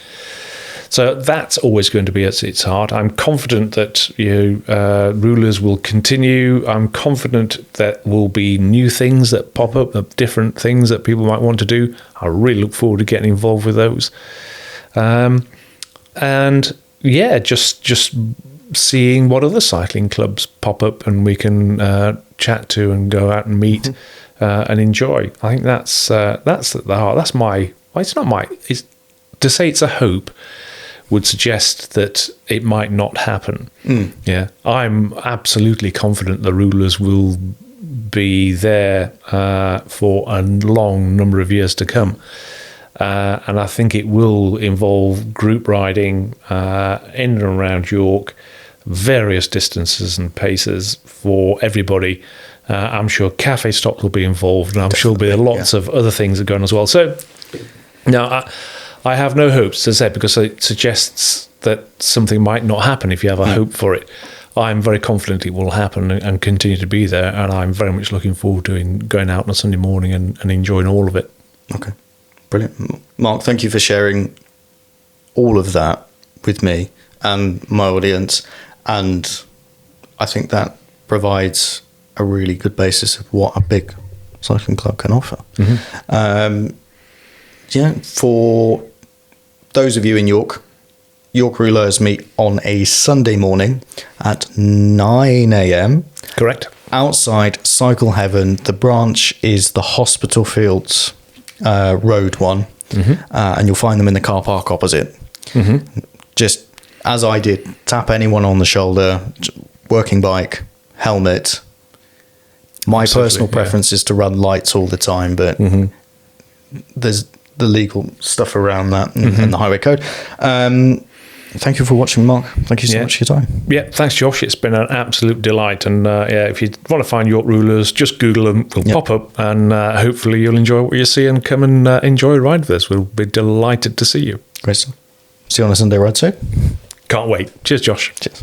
So that's always going to be at its heart. I'm confident that Rouleurs will continue. I'm confident that will be new things that pop up, different things that people might want to do. I really look forward to getting involved with those. And yeah, just seeing what other cycling clubs pop up and we can chat to and go out and meet and enjoy. I think that's at the heart. That's my. Well, it's not my. It's to say it's a hope would suggest that it might not happen. Yeah, I'm absolutely confident the Rouleurs will be there for a long number of years to come. And I think it will involve group riding in and around York, various distances and paces for everybody. I'm sure cafe stops will be involved, and I'm sure there'll be lots of other things that go on as well. So, now I have no hopes, as I said, because it suggests that something might not happen if you have a hope for it. I'm very confident it will happen and continue to be there, and I'm very much looking forward to going out on a Sunday morning and enjoying all of it. Okay. Brilliant. Mark, thank you for sharing all of that with me and my audience. And I think that provides a really good basis of what a big cycling club can offer. For those of you in York Rouleurs meet on a Sunday morning at 9 a.m. Correct. Outside Cycle Heaven. The branch is the Hospital Fields road one, and you'll find them in the car park opposite. Just as I did, tap anyone on the shoulder, working bike, helmet. My personal preference is to run lights all the time, but there's the legal stuff around that and the highway code. Thank you for watching, Mark. Thank you so much for your time. Yeah, thanks, Josh. It's been an absolute delight. And if you want to find York Rouleurs, just Google them. They'll pop up, and hopefully you'll enjoy what you see and come and enjoy a ride with us. We'll be delighted to see you. Great stuff. See you on a Sunday ride soon. Can't wait. Cheers, Josh. Cheers.